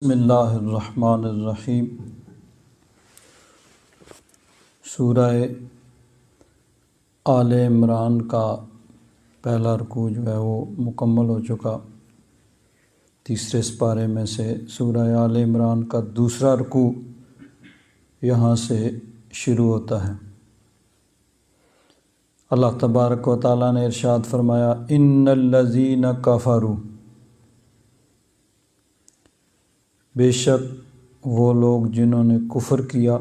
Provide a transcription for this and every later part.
بسم اللہ الرحمن الرحیم۔ سورہ آل عمران کا پہلا رکوع جو ہے وہ مکمل ہو چکا۔ تیسرے سپارے میں سے سورہ آل عمران کا دوسرا رکوع یہاں سے شروع ہوتا ہے۔ اللہ تبارک و تعالیٰ نے ارشاد فرمایا، ان الذین کفروا، بے شک وہ لوگ جنہوں نے کفر کیا،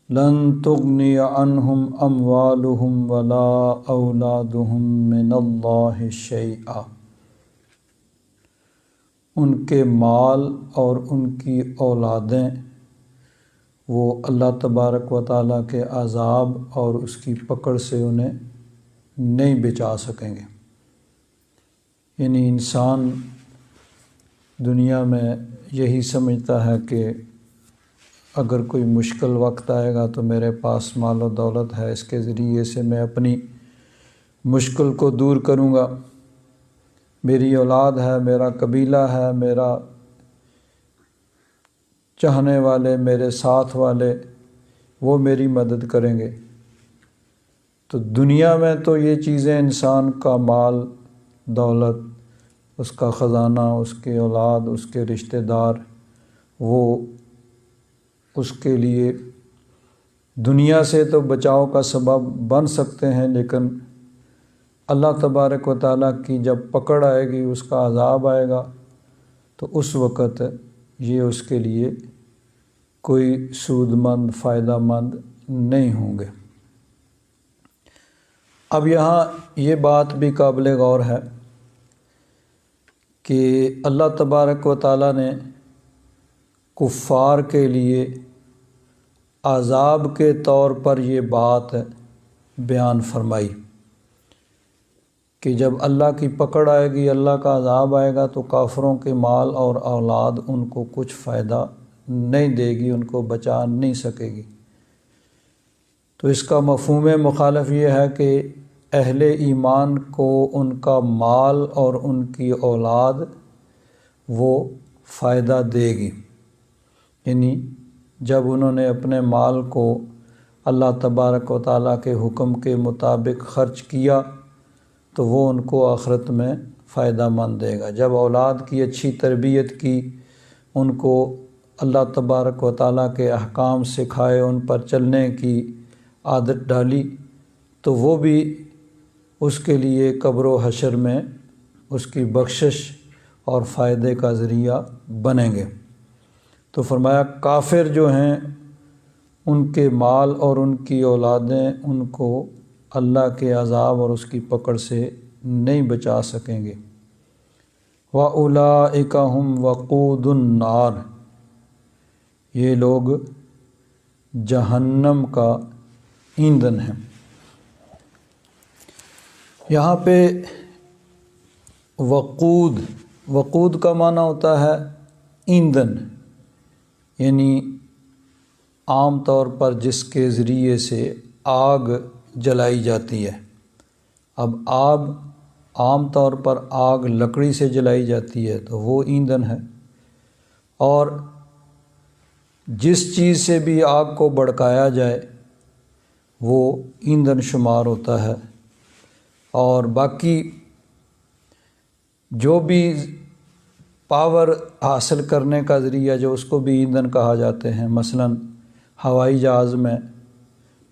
لن تغنی عنہم اموالہم ولا اولادہم من اللہ شیئا، ان کے مال اور ان کی اولادیں وہ اللہ تبارک و تعالیٰ کے عذاب اور اس کی پکڑ سے انہیں نہیں بچا سکیں گے۔ یعنی انسان دنیا میں یہی سمجھتا ہے کہ اگر کوئی مشکل وقت آئے گا تو میرے پاس مال و دولت ہے، اس کے ذریعے سے میں اپنی مشکل کو دور کروں گا، میری اولاد ہے، میرا قبیلہ ہے، میرا چاہنے والے، میرے ساتھ والے، وہ میری مدد کریں گے۔ تو دنیا میں تو یہ چیزیں انسان کا مال، دولت، اس کا خزانہ، اس کے اولاد، اس کے رشتہ دار، وہ اس کے لیے دنیا سے تو بچاؤ کا سبب بن سکتے ہیں، لیکن اللہ تبارک و تعالیٰ کی جب پکڑ آئے گی، اس کا عذاب آئے گا، تو اس وقت یہ اس کے لیے کوئی سود مند، فائدہ مند نہیں ہوں گے۔ اب یہاں یہ بات بھی قابل غور ہے کہ اللہ تبارک و تعالیٰ نے کفار کے لیے عذاب کے طور پر یہ بات بیان فرمائی کہ جب اللہ کی پکڑ آئے گی، اللہ کا عذاب آئے گا، تو کافروں کے مال اور اولاد ان کو کچھ فائدہ نہیں دے گی، ان کو بچا نہیں سکے گی۔ تو اس کا مفہوم مخالف یہ ہے کہ اہل ایمان کو ان کا مال اور ان کی اولاد وہ فائدہ دے گی۔ یعنی جب انہوں نے اپنے مال کو اللہ تبارک و تعالیٰ کے حکم کے مطابق خرچ کیا تو وہ ان کو آخرت میں فائدہ مند دے گا۔ جب اولاد کی اچھی تربیت کی، ان کو اللہ تبارک و تعالیٰ کے احکام سکھائے، ان پر چلنے کی عادت ڈالی، تو وہ بھی اس کے لیے قبر و حشر میں اس کی بخشش اور فائدے کا ذریعہ بنیں گے۔ تو فرمایا کافر جو ہیں، ان کے مال اور ان کی اولادیں ان کو اللہ کے عذاب اور اس کی پکڑ سے نہیں بچا سکیں گے۔ وَأُولَئِكَ هُمْ وَقُودُ النَّارِ، یہ لوگ جہنم کا ایندھن ہیں۔ یہاں پہ وقود کا معنی ہوتا ہے ایندھن، یعنی عام طور پر جس کے ذریعے سے آگ جلائی جاتی ہے۔ اب عام طور پر آگ لکڑی سے جلائی جاتی ہے تو وہ ایندھن ہے، اور جس چیز سے بھی آگ کو بھڑکایا جائے وہ ایندھن شمار ہوتا ہے، اور باقی جو بھی پاور حاصل کرنے کا ذریعہ جو اس کو بھی ایندھن کہا جاتے ہیں۔ مثلا ہوائی جہاز میں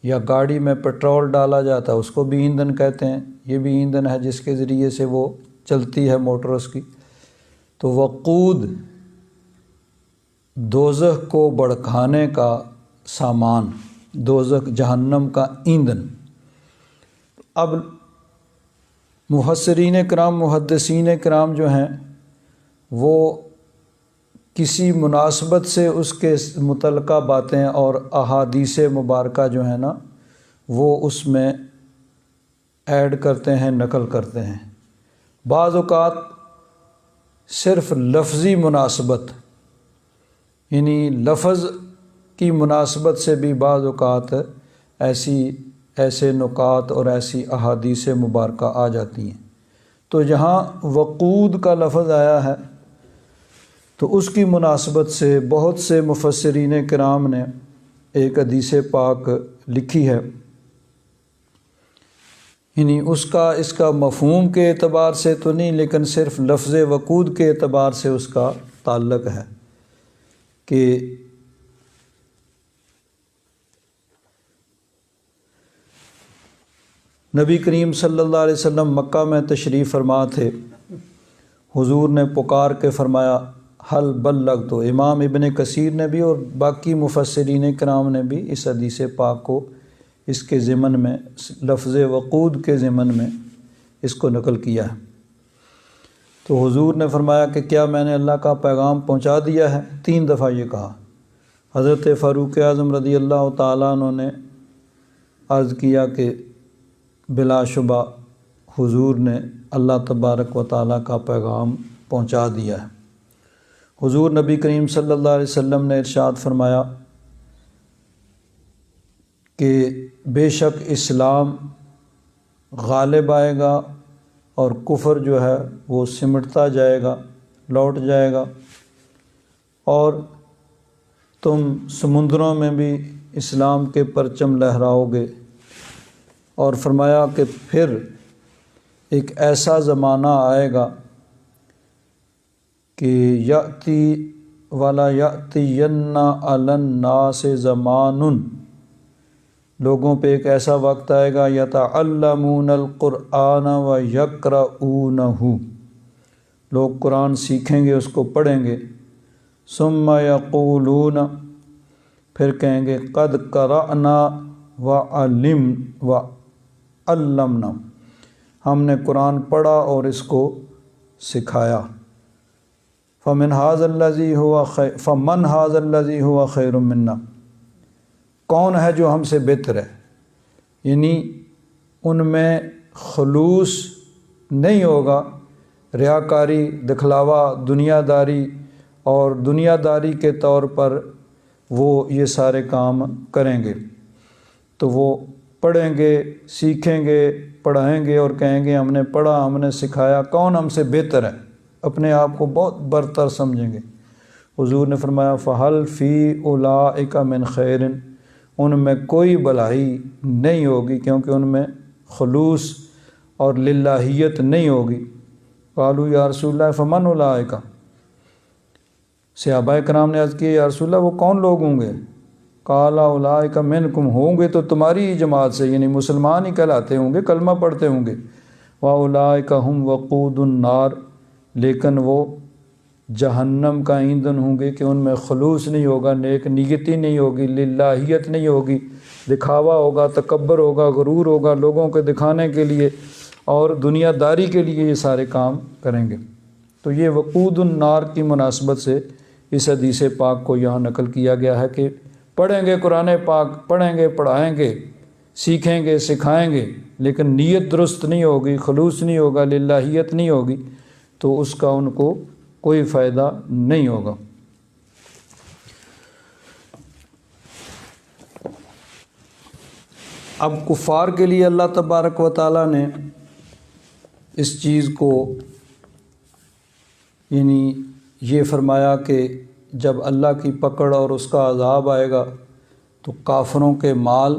یا گاڑی میں پٹرول ڈالا جاتا ہے، اس کو بھی ایندھن کہتے ہیں، یہ بھی ایندھن ہے جس کے ذریعے سے وہ چلتی ہے موٹر اس کی۔ تو وقود دوزخ کو بھڑکانے کا سامان، دوزخ جہنم کا ایندھن۔ اب مفسرین کرام، محدثین کرام جو ہیں، وہ کسی مناسبت سے اس کے متعلقہ باتیں اور احادیث مبارکہ جو ہیں نا، وہ اس میں ایڈ کرتے ہیں، نقل کرتے ہیں۔ بعض اوقات صرف لفظی مناسبت، یعنی لفظ کی مناسبت سے بھی بعض اوقات ایسے نکات اور ایسی احادیث مبارکہ آ جاتی ہیں۔ تو جہاں وقود کا لفظ آیا ہے تو اس کی مناسبت سے بہت سے مفسرین کرام نے ایک حدیث پاک لکھی ہے، یعنی اس کا مفہوم کے اعتبار سے تو نہیں، لیکن صرف لفظ وقود کے اعتبار سے اس کا تعلق ہے کہ نبی کریم صلی اللہ علیہ وسلم مکہ میں تشریف فرما تھے، حضور نے پکار کے فرمایا حل بلغ، تو امام ابن کثیر نے بھی اور باقی مفسرین کرام نے بھی اس حدیث پاک کو اس کے ضمن میں، لفظ وقود کے ضمن میں اس کو نقل کیا ہے۔ تو حضور نے فرمایا کہ کیا میں نے اللہ کا پیغام پہنچا دیا ہے؟ 3 دفعہ یہ کہا۔ حضرت فاروق اعظم رضی اللہ تعالیٰ عنہ نے عرض کیا کہ بلا شبہ حضور نے اللہ تبارک و تعالیٰ کا پیغام پہنچا دیا ہے۔ حضور نبی کریم صلی اللہ علیہ وسلم نے ارشاد فرمایا کہ بے شک اسلام غالب آئے گا اور کفر جو ہے وہ سمٹتا جائے گا، لوٹ جائے گا، اور تم سمندروں میں بھی اسلام کے پرچم لہراؤ گے۔ اور فرمایا کہ پھر ایک ایسا زمانہ آئے گا کہ یأتی ولا یأتین علی الناس زمان، لوگوں پہ ایک ایسا وقت آئے گا یتعلمون القرآن و یقرؤونہ، لوگ قرآن سیکھیں گے، اس کو پڑھیں گے، ثم یقولون، پھر کہیں گے قد قرأنا وعلمنا، ہم نے قرآن پڑھا اور اس کو سکھایا۔ فمن ھذا الذی ھو خیر منا، کون ہے جو ہم سے بہتر ہے؟ یعنی ان میں خلوص نہیں ہوگا، ریاکاری، دکھلاوا، دنیا داری، اور دنیا داری کے طور پر وہ یہ سارے کام کریں گے۔ تو وہ پڑھیں گے، سیکھیں گے، پڑھائیں گے اور کہیں گے ہم نے پڑھا، ہم نے سکھایا، کون ہم سے بہتر ہے؟ اپنے آپ کو بہت برتر سمجھیں گے۔ حضور نے فرمایا فَهَلْ فِي أُولَٰئِكَ مِنْ خَيْرٍ، ان میں کوئی بھلائی نہیں ہوگی، کیونکہ ان میں خلوص اور للہیت نہیں ہوگی۔ قالوا یا رسول اللہ فمن اولئک، صحابہ کرام نے عرض کی یا رسول اللہ وہ کون لوگ ہوں گے؟ قال اولئک منکم، ہوں گے تو تمہاری ہی جماعت سے، یعنی مسلمان ہی کہلاتے ہوں گے، کلمہ پڑھتے ہوں گے۔ واولئک هم وقود النار، لیکن وہ جہنم کا ایندھن ہوں گے کہ ان میں خلوص نہیں ہوگا، نیک نیتی نہیں ہوگی، للہیت نہیں ہوگی، دکھاوا ہوگا، تکبر ہوگا، غرور ہوگا، لوگوں کے دکھانے کے لیے اور دنیا داری کے لیے یہ سارے کام کریں گے۔ تو یہ وقود النار کی مناسبت سے اس حدیث پاک کو یہاں نقل کیا گیا ہے کہ پڑھیں گے قرآن پاک، پڑھیں گے، پڑھائیں گے، سیکھیں گے، سکھائیں گے، لیکن نیت درست نہیں ہوگی، خلوص نہیں ہوگا، للہیت نہیں ہوگی، تو اس کا ان کو کوئی فائدہ نہیں ہوگا۔ اب کفار کے لیے اللہ تبارک و تعالیٰ نے اس چیز کو یعنی یہ فرمایا کہ جب اللہ کی پکڑ اور اس کا عذاب آئے گا تو کافروں کے مال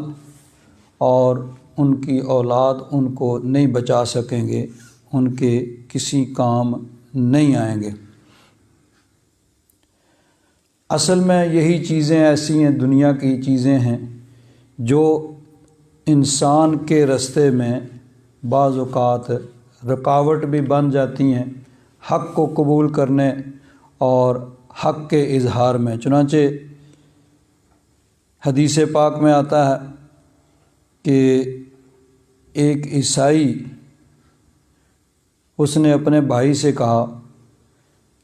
اور ان کی اولاد ان کو نہیں بچا سکیں گے، ان کے کسی کام نہیں آئیں گے۔ اصل میں یہی چیزیں ایسی ہیں، دنیا کی چیزیں ہیں جو انسان کے راستے میں بعض اوقات رکاوٹ بھی بن جاتی ہیں حق کو قبول کرنے اور حق کے اظہار میں۔ چنانچہ حدیث پاک میں آتا ہے کہ ایک عیسائی اس نے اپنے بھائی سے کہا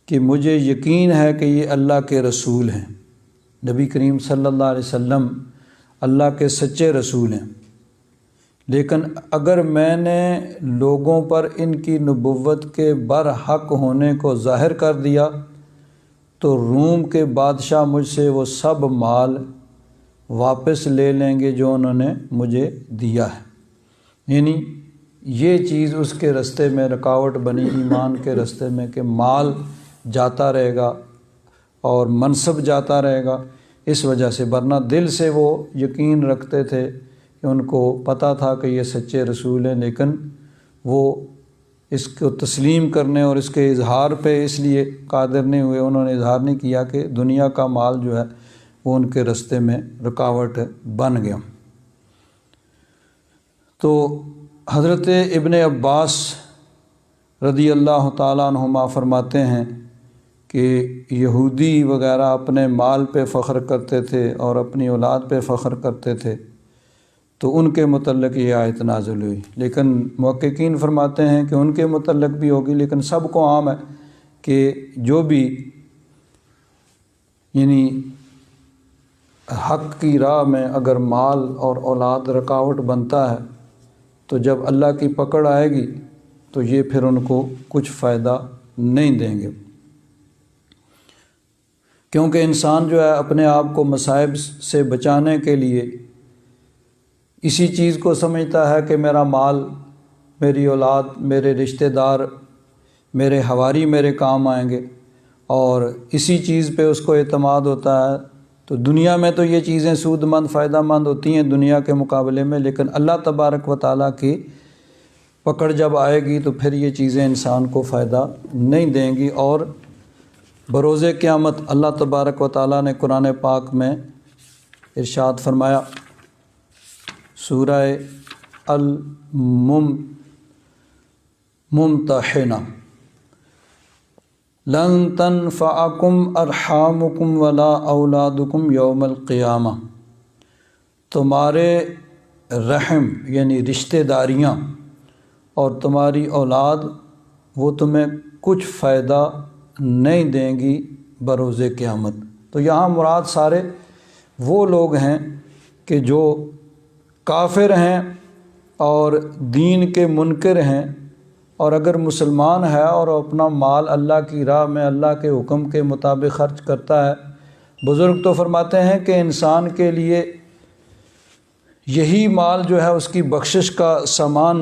کہ مجھے یقین ہے کہ یہ اللہ کے رسول ہیں، نبی کریم صلی اللہ علیہ وسلم اللہ کے سچے رسول ہیں، لیکن اگر میں نے لوگوں پر ان کی نبوت کے برحق ہونے کو ظاہر کر دیا تو روم کے بادشاہ مجھ سے وہ سب مال واپس لے لیں گے جو انہوں نے مجھے دیا ہے۔ یعنی یہ چیز اس کے راستے میں رکاوٹ بنی، ایمان کے راستے میں، کہ مال جاتا رہے گا، اور منصب جاتا رہے گا، اس وجہ سے، ورنہ دل سے وہ یقین رکھتے تھے کہ ان کو پتہ تھا کہ یہ سچے رسول ہیں، لیکن وہ اس کو تسلیم کرنے اور اس کے اظہار پہ اس لیے قادر نہیں ہوئے، انہوں نے اظہار نہیں کیا کہ دنیا کا مال جو ہے وہ ان کے راستے میں رکاوٹ بن گیا۔ تو حضرت ابن عباس رضی اللہ تعالیٰ عنہما فرماتے ہیں کہ یہودی وغیرہ اپنے مال پہ فخر کرتے تھے اور اپنی اولاد پہ فخر کرتے تھے، تو ان کے متعلق یہ آیت نازل ہوئی، لیکن محققین فرماتے ہیں کہ ان کے متعلق بھی ہوگی، لیکن سب کو عام ہے کہ جو بھی یعنی حق کی راہ میں اگر مال اور اولاد رکاوٹ بنتا ہے تو جب اللہ کی پکڑ آئے گی تو یہ پھر ان کو کچھ فائدہ نہیں دیں گے، کیونکہ انسان جو ہے اپنے آپ کو مصائب سے بچانے کے لیے اسی چیز کو سمجھتا ہے کہ میرا مال، میری اولاد، میرے رشتہ دار، میرے حواری میرے کام آئیں گے، اور اسی چیز پہ اس کو اعتماد ہوتا ہے۔ تو دنیا میں تو یہ چیزیں سود مند، فائدہ مند ہوتی ہیں دنیا کے مقابلے میں، لیکن اللہ تبارک و تعالیٰ کی پکڑ جب آئے گی تو پھر یہ چیزیں انسان کو فائدہ نہیں دیں گی۔ اور بروز قیامت اللہ تبارک و تعالیٰ نے قرآن پاک میں ارشاد فرمایا، سورہ الممتحنہ، لن تنفعکم ارحامکم ولا اولادکم یوم القیامہ، تمہارے رحم یعنی رشتہ داریاں اور تمہاری اولاد وہ تمہیں کچھ فائدہ نہیں دیں گی بروز قیامت۔ تو یہاں مراد سارے وہ لوگ ہیں کہ جو کافر ہیں اور دین کے منکر ہیں، اور اگر مسلمان ہے اور اپنا مال اللہ کی راہ میں اللہ کے حکم کے مطابق خرچ کرتا ہے، بزرگ تو فرماتے ہیں کہ انسان کے لیے یہی مال جو ہے اس کی بخشش کا سامان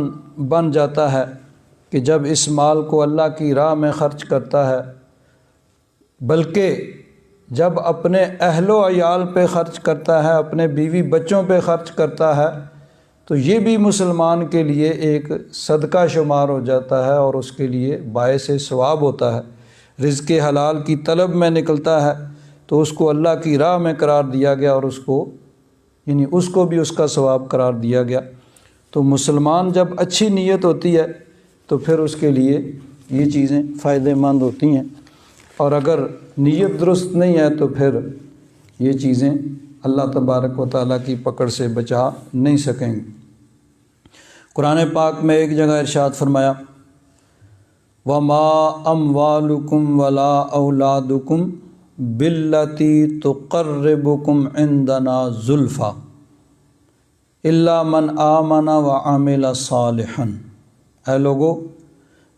بن جاتا ہے کہ جب اس مال کو اللہ کی راہ میں خرچ کرتا ہے، بلکہ جب اپنے اہل و عیال پہ خرچ کرتا ہے، اپنے بیوی بچوں پہ خرچ کرتا ہے، تو یہ بھی مسلمان کے لیے ایک صدقہ شمار ہو جاتا ہے اور اس کے لیے باعث ثواب ہوتا ہے۔ رزق حلال کی طلب میں نکلتا ہے تو اس کو اللہ کی راہ میں قرار دیا گیا، اور اس کو یعنی اس کو بھی اس کا ثواب قرار دیا گیا۔ تو مسلمان جب اچھی نیت ہوتی ہے تو پھر اس کے لیے یہ چیزیں فائدہ مند ہوتی ہیں، اور اگر نیت درست نہیں ہے تو پھر یہ چیزیں اللہ تبارک و تعالیٰ کی پکڑ سے بچا نہیں سکیں گے۔ قرآن پاک میں ایک جگہ ارشاد فرمایا، وَمَا أَمْوَالُكُمْ وَلَا أَوْلَادُكُمْ بِالَّتِي تُقَرِّبُكُمْ عِنْدَنَا زُلْفَىٰ إِلَّا مَنْ آمَنَ وَعَمِلَ صَالِحًا۔ اے لوگو،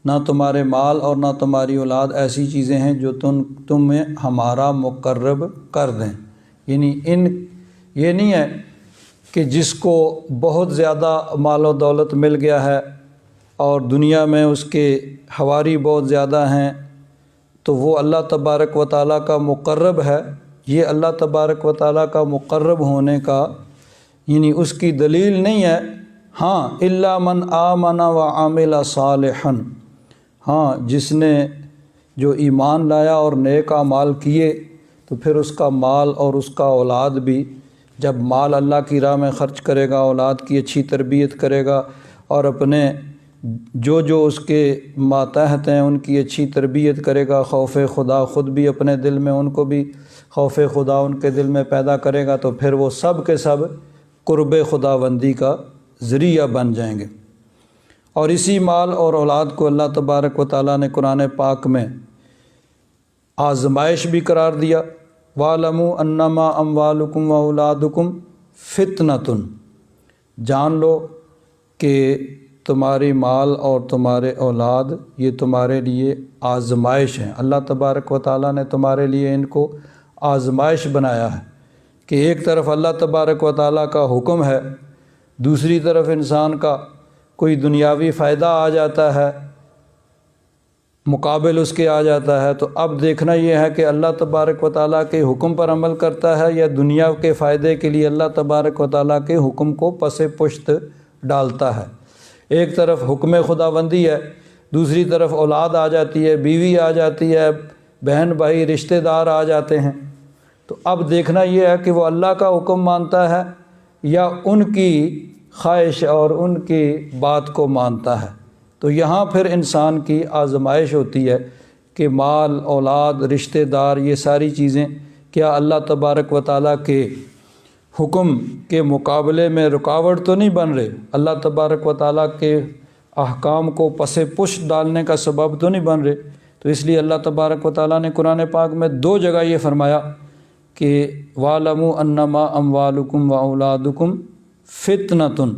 نہ تمہارے مال اور نہ تمہاری اولاد ایسی چیزیں ہیں جو تمہیں ہمارا مقرب کر دیں، یعنی یہ نہیں ہے کہ جس کو بہت زیادہ مال و دولت مل گیا ہے اور دنیا میں اس کے حواری بہت زیادہ ہیں تو وہ اللہ تبارک و تعالیٰ کا مقرب ہے۔ یہ اللہ تبارک و تعالیٰ کا مقرب ہونے کا یعنی اس کی دلیل نہیں ہے۔ ہاں، الا من آمن وعمل صالحا، ہاں جس نے جو ایمان لایا اور نیک اعمال کیے تو پھر اس کا مال اور اس کا اولاد بھی، جب مال اللہ کی راہ میں خرچ کرے گا، اولاد کی اچھی تربیت کرے گا اور اپنے جو اس کے ماتحت ہیں ان کی اچھی تربیت کرے گا، خوف خدا خود بھی اپنے دل میں، ان کو بھی خوف خدا ان کے دل میں پیدا کرے گا، تو پھر وہ سب کے سب قرب خداوندی کا ذریعہ بن جائیں گے۔ اور اسی مال اور اولاد کو اللہ تبارک و تعالیٰ نے قرآن پاک میں آزمائش بھی قرار دیا، وَاعْلَمُوا أَنَّمَا أَمْوَالُكُمْ وَأَوْلَادُكُمْ فِتْنَةٌ، جان لو کہ تمہاری مال اور تمہارے اولاد یہ تمہارے لیے آزمائش ہیں۔ اللہ تبارک و تعالیٰ نے تمہارے لیے ان کو آزمائش بنایا ہے کہ ایک طرف اللہ تبارک و تعالیٰ کا حکم ہے، دوسری طرف انسان کا کوئی دنیاوی فائدہ آ جاتا ہے مقابل اس کے آ جاتا ہے۔ تو اب دیکھنا یہ ہے کہ اللہ تبارک و تعالیٰ کے حکم پر عمل کرتا ہے یا دنیا کے فائدے کے لیے اللہ تبارک و تعالیٰ کے حکم کو پس پشت ڈالتا ہے۔ ایک طرف حکم خداوندی ہے، دوسری طرف اولاد آ جاتی ہے، بیوی آ جاتی ہے، بہن بھائی رشتہ دار آ جاتے ہیں۔ تو اب دیکھنا یہ ہے کہ وہ اللہ کا حکم مانتا ہے یا ان کی خواہش اور ان کی بات کو مانتا ہے۔ تو یہاں پھر انسان کی آزمائش ہوتی ہے کہ مال، اولاد، رشتہ دار، یہ ساری چیزیں کیا اللہ تبارک و تعالیٰ کے حکم کے مقابلے میں رکاوٹ تو نہیں بن رہے، اللہ تبارک و تعالیٰ کے احکام کو پس پشت ڈالنے کا سبب تو نہیں بن رہے۔ تو اس لیے اللہ تبارک و تعالیٰ نے قرآن پاک میں 2 جگہ یہ فرمایا کہ وَاعْلَمُوا أَنَّمَا أَمْوَالُكُمْ وَأَوْلَادُكُمْ فِتْنَةٌ،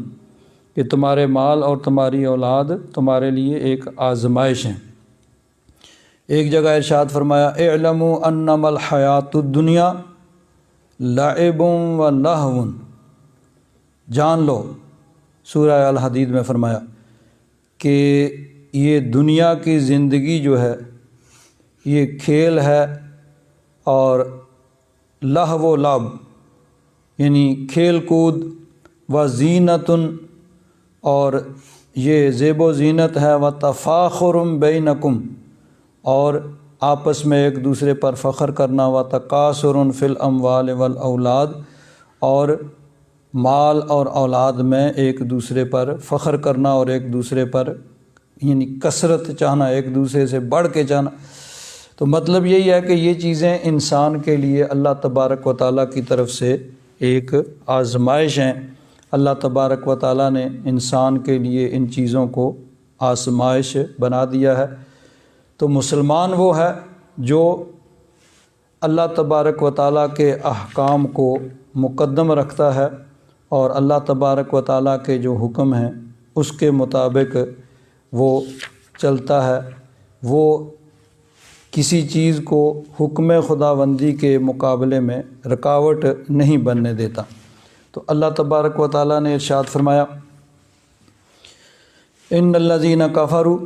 کہ تمہارے مال اور تمہاری اولاد تمہارے لیے ایک آزمائش ہیں۔ ایک جگہ ارشاد فرمایا اعلموا انما الحیات الدنیا لعب و لہو، جان لو، سورہ الحدید میں فرمایا کہ یہ دنیا کی زندگی جو ہے یہ کھیل ہے اور لہو و لعب یعنی کھیل کود، و زینتن اور یہ زیب و زینت ہے، و تفاخر بینکم اور آپس میں ایک دوسرے پر فخر کرنا، و تکاثر فی الاموال والاولاد اور مال اور اولاد میں ایک دوسرے پر فخر کرنا اور ایک دوسرے پر یعنی کثرت چاہنا، ایک دوسرے سے بڑھ کے چاہنا۔ تو مطلب یہی ہے کہ یہ چیزیں انسان کے لیے اللہ تبارک و تعالیٰ کی طرف سے ایک آزمائش ہیں۔ اللہ تبارک و تعالیٰ نے انسان کے لیے ان چیزوں کو آزمائش بنا دیا ہے۔ تو مسلمان وہ ہے جو اللہ تبارک و تعالیٰ کے احکام کو مقدم رکھتا ہے اور اللہ تبارک و تعالیٰ کے جو حکم ہیں اس کے مطابق وہ چلتا ہے، وہ کسی چیز کو حکم خداوندی کے مقابلے میں رکاوٹ نہیں بننے دیتا۔ تو اللہ تبارک و تعالیٰ نے ارشاد فرمایا ان الذین کفروا،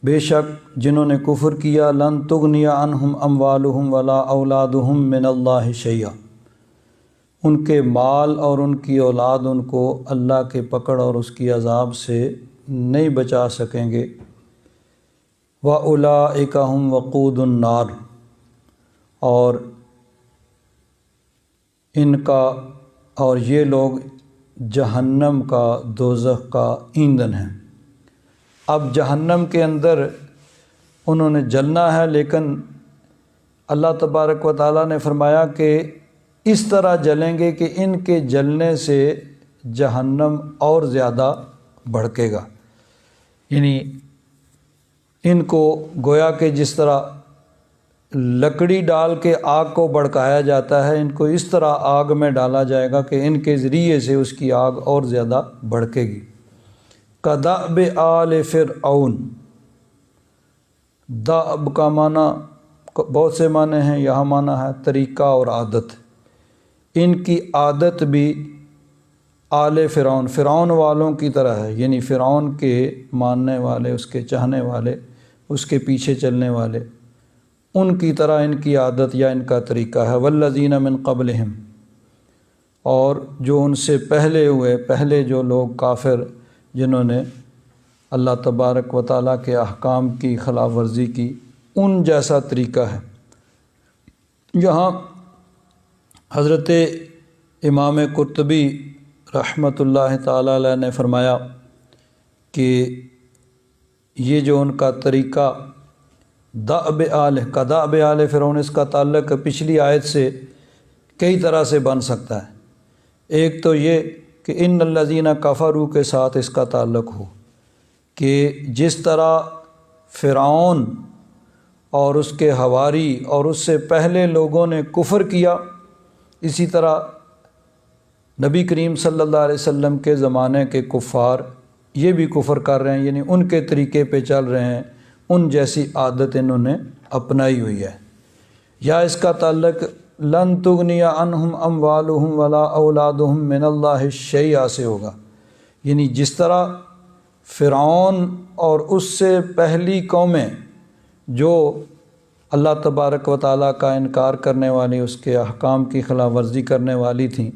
بے شک جنہوں نے کفر کیا، لن تغنی عنہم اموالہم ولا اولادہم من اللہ شیئا، ان کے مال اور ان کی اولاد ان کو اللہ کے پکڑ اور اس کی عذاب سے نہیں بچا سکیں گے۔ وَأُولَئِكَ هُمْ وَقُودُ النَّارِ، اور ان کا اور یہ لوگ جہنم کا، دوزخ کا ایندھن ہیں۔ اب جہنم کے اندر انہوں نے جلنا ہے، لیکن اللہ تبارک و تعالیٰ نے فرمایا کہ اس طرح جلیں گے کہ ان کے جلنے سے جہنم اور زیادہ بھڑکے گا، یعنی ان کو گویا کہ جس طرح لکڑی ڈال کے آگ کو بھڑکایا جاتا ہے، ان کو اس طرح آگ میں ڈالا جائے گا کہ ان کے ذریعے سے اس کی آگ اور زیادہ بھڑکے گی۔ کدأب آل فرعون، دأب کا معنی بہت سے معنی ہیں، یہاں معنی ہے طریقہ اور عادت۔ ان کی عادت بھی آل فرعون، فرعون والوں کی طرح ہے، یعنی فرعون کے ماننے والے، اس کے چاہنے والے، اس کے پیچھے چلنے والے، ان کی طرح ان کی عادت یا ان کا طریقہ ہے۔ والذین من قبلہم، اور جو ان سے پہلے ہوئے، پہلے جو لوگ کافر جنہوں نے اللہ تبارک و تعالیٰ کے احکام کی خلاف ورزی کی، ان جیسا طریقہ ہے۔ یہاں حضرت امام قرطبی رحمۃ اللہ تعالیٰ علیہ نے فرمایا کہ یہ جو ان کا طریقہ دأب آل، کدأب آل فرعون، اس کا تعلق پچھلی آیت سے کئی طرح سے بن سکتا ہے۔ ایک تو یہ کہ ان الذین کفروا کے ساتھ اس کا تعلق ہو کہ جس طرح فرعون اور اس کے حواری اور اس سے پہلے لوگوں نے کفر کیا، اسی طرح نبی کریم صلی اللہ علیہ وسلم کے زمانے کے کفار یہ بھی کفر کر رہے ہیں، یعنی ان کے طریقے پہ چل رہے ہیں، ان جیسی عادت انہوں نے اپنائی ہوئی ہے۔ یا اس کا تعلق لن تغنی عنہم اموالہم ولا اولادہم من اللہ شیئا سے ہوگا، یعنی جس طرح فرعون اور اس سے پہلی قومیں جو اللہ تبارک و تعالیٰ کا انکار کرنے والی، اس کے احکام کی خلاف ورزی کرنے والی تھیں،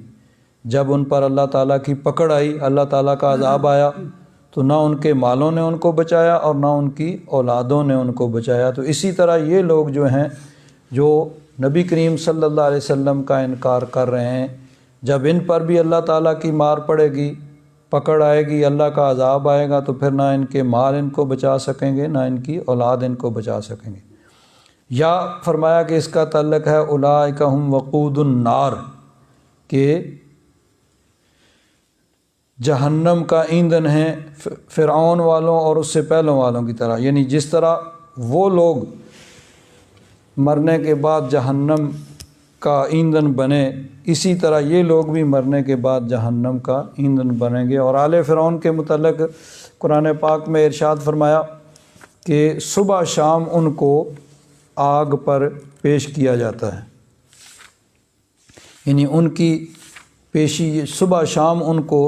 جب ان پر اللہ تعالیٰ کی پکڑ آئی، اللہ تعالیٰ کا عذاب آیا، تو نہ ان کے مالوں نے ان کو بچایا اور نہ ان کی اولادوں نے ان کو بچایا۔ تو اسی طرح یہ لوگ جو ہیں جو نبی کریم صلی اللہ علیہ وسلم کا انکار کر رہے ہیں، جب ان پر بھی اللہ تعالیٰ کی مار پڑے گی، پکڑ آئے گی، اللہ کا عذاب آئے گا، تو پھر نہ ان کے مال ان کو بچا سکیں گے، نہ ان کی اولاد ان کو بچا سکیں گے۔ یا فرمایا کہ اس کا تعلق ہے اولئک ہم وقود النار، کہ جہنم کا ایندھن ہے فرعون والوں اور اس سے پہلوں والوں کی طرح، یعنی جس طرح وہ لوگ مرنے کے بعد جہنم کا ایندھن بنے، اسی طرح یہ لوگ بھی مرنے کے بعد جہنم کا ایندھن بنیں گے۔ اور آل فرعون کے متعلق قرآن پاک میں ارشاد فرمایا کہ صبح شام ان کو آگ پر پیش کیا جاتا ہے، یعنی ان کی پیشی صبح شام ان کو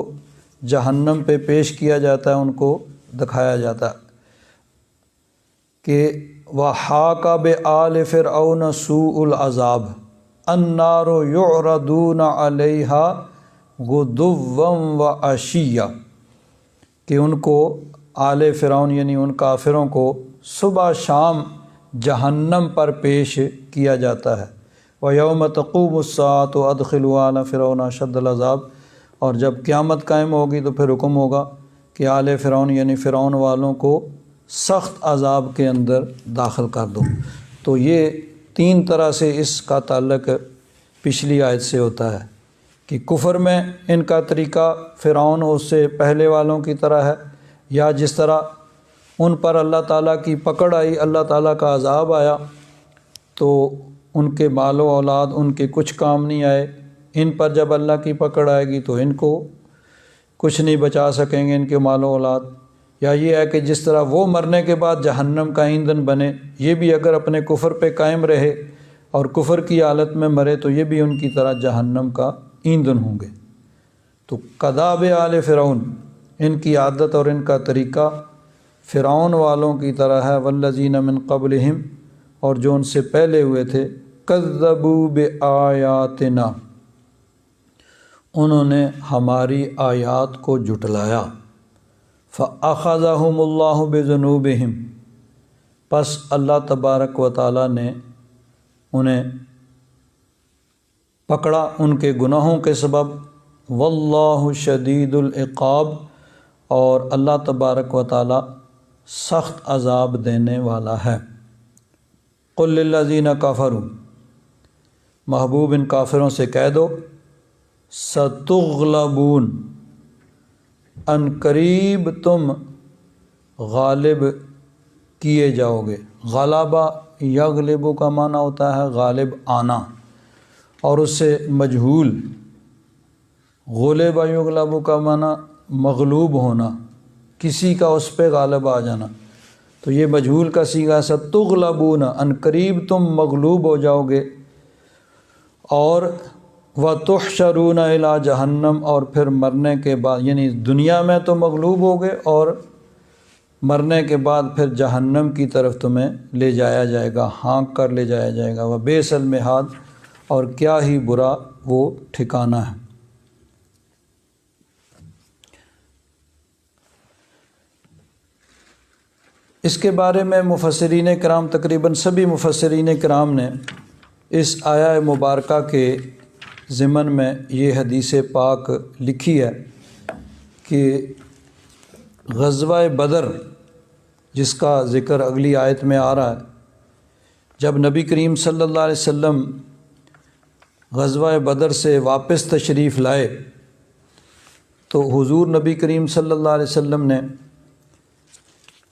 جہنم پہ پیش کیا جاتا ہے، ان کو دکھایا جاتا ہے کہ وَحَاقَ بِآلِ فِرْعَوْنَ سُوءُ الْعَذَابِ النَّارُ يُعْرَضُونَ عَلَيْهَا غُدُوًّا وَعَشِيًّا، کہ ان کو آل فرعون یعنی ان کافروں کو صبح شام جہنم پر پیش کیا جاتا ہے۔ وَيَوْمَ تَقُومُ السَّاعَةُ أَدْخِلُوا آلَ فِرْعَوْنَ أَشَدَّ الْعَذَابِ، اور جب قیامت قائم ہوگی تو پھر حکم ہوگا کہ آل فرعون یعنی فرعون والوں کو سخت عذاب کے اندر داخل کر دو۔ تو یہ تین طرح سے اس کا تعلق پچھلی آیت سے ہوتا ہے کہ کفر میں ان کا طریقہ فرعون اس سے پہلے والوں کی طرح ہے، یا جس طرح ان پر اللہ تعالیٰ کی پکڑ آئی، اللہ تعالیٰ کا عذاب آیا، تو ان کے مال و اولاد ان کے کچھ کام نہیں آئے، ان پر جب اللہ کی پکڑ آئے گی تو ان کو کچھ نہیں بچا سکیں گے ان کے مال و اولاد۔ یا یہ ہے کہ جس طرح وہ مرنے کے بعد جہنم کا ایندھن بنے، یہ بھی اگر اپنے کفر پہ قائم رہے اور کفر کی حالت میں مرے تو یہ بھی ان کی طرح جہنم کا ایندھن ہوں گے۔ تو کذاب آل فرعون، ان کی عادت اور ان کا طریقہ فرعون والوں کی طرح ہے، والذین من قبلہم، اور جو ان سے پہلے ہوئے تھے، کذبوا بآیاتنا، انہوں نے ہماری آیات کو جھٹلایا، فَأَخَذَهُمُ اللَّهُ بِذُنُوبِهِمْ، پس اللہ تبارک و تعالیٰ نے انہیں پکڑا ان کے گناہوں کے سبب، وَاللَّهُ شَدِيدُ العقاب، اور اللہ تبارک و تعالیٰ سخت عذاب دینے والا ہے۔ قُلْ لِلَّذِينَ كَفَرُوا، محبوب ان کافروں سے کہہ دو، سَتُغْلَبُونَ، ان قریب تم غالب کیے جاؤ گے۔ غلبہ یغلب کا معنی ہوتا ہے غالب آنا، اور اس سے مجہول غلب یغلب کا معنی مغلوب ہونا، کسی کا اس پہ غالب آ جانا، تو یہ مجہول کا صیغہ ستغلبون، ان قریب تم مغلوب ہو جاؤ گے۔ اور وَتُحْشَرُونَ إِلَىٰ جہنم، اور پھر مرنے کے بعد یعنی دنیا میں تو مغلوب ہو گئے، اور مرنے کے بعد پھر جہنم کی طرف تمہیں لے جایا جائے گا، ہانک کر لے جایا جائے گا۔ وَبِئْسَ الْمِہَادُ، اور کیا ہی برا وہ ٹھکانہ ہے۔ اس کے بارے میں مفسرین کرام، تقریباً سبھی مفسرین کرام نے اس آیہ مبارکہ کے ضمن میں یہ حدیث پاک لکھی ہے کہ غزوہ بدر، جس کا ذکر اگلی آیت میں آ رہا ہے، جب نبی کریم صلی اللہ علیہ وسلم غزوہ بدر سے واپس تشریف لائے تو حضور نبی کریم صلی اللہ علیہ وسلم نے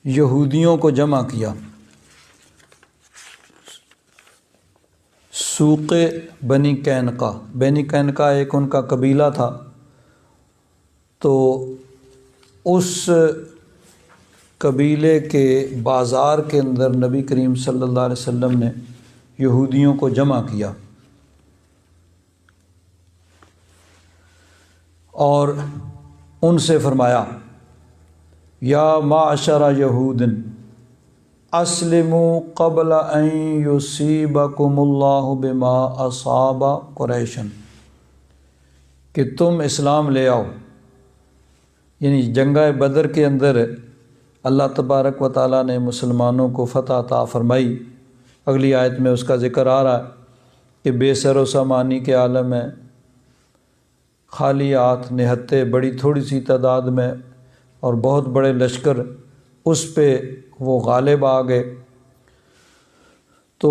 یہودیوں کو جمع کیا، سوق بنی قینقاع، بنی قینقاع ایک ان کا قبیلہ تھا، تو اس قبیلے کے بازار کے اندر نبی کریم صلی اللہ علیہ وسلم نے یہودیوں کو جمع کیا اور ان سے فرمایا، یا معشر یہود اسلموا قبل ان یصیبکم اللہ بما اصاب قریشا، کہ تم اسلام لے آؤ، یعنی جنگہ بدر کے اندر اللہ تبارک و تعالیٰ نے مسلمانوں کو فتح عطا فرمائی۔ اگلی آیت میں اس کا ذکر آ رہا ہے کہ بے سر و سامانی کے عالم میں خالی ہاتھ نہتے بڑی تھوڑی سی تعداد میں اور بہت بڑے لشکر، اس پہ وہ غالب آ گئے۔ تو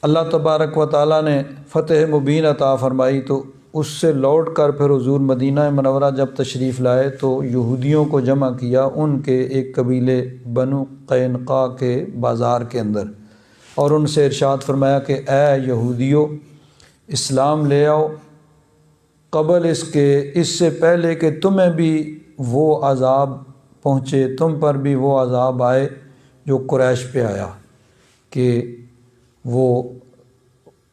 اللہ تبارک و تعالیٰ نے فتح مبین عطا فرمائی، تو اس سے لوٹ کر پھر حضور مدینہ منورہ جب تشریف لائے تو یہودیوں کو جمع کیا ان کے ایک قبیلے بنو قینقاع کے بازار کے اندر، اور ان سے ارشاد فرمایا کہ اے یہودیو، اسلام لے آؤ قبل اس سے پہلے کہ تمہیں بھی وہ عذاب پہنچے، تم پر بھی وہ عذاب آئے جو قریش پہ آیا، کہ وہ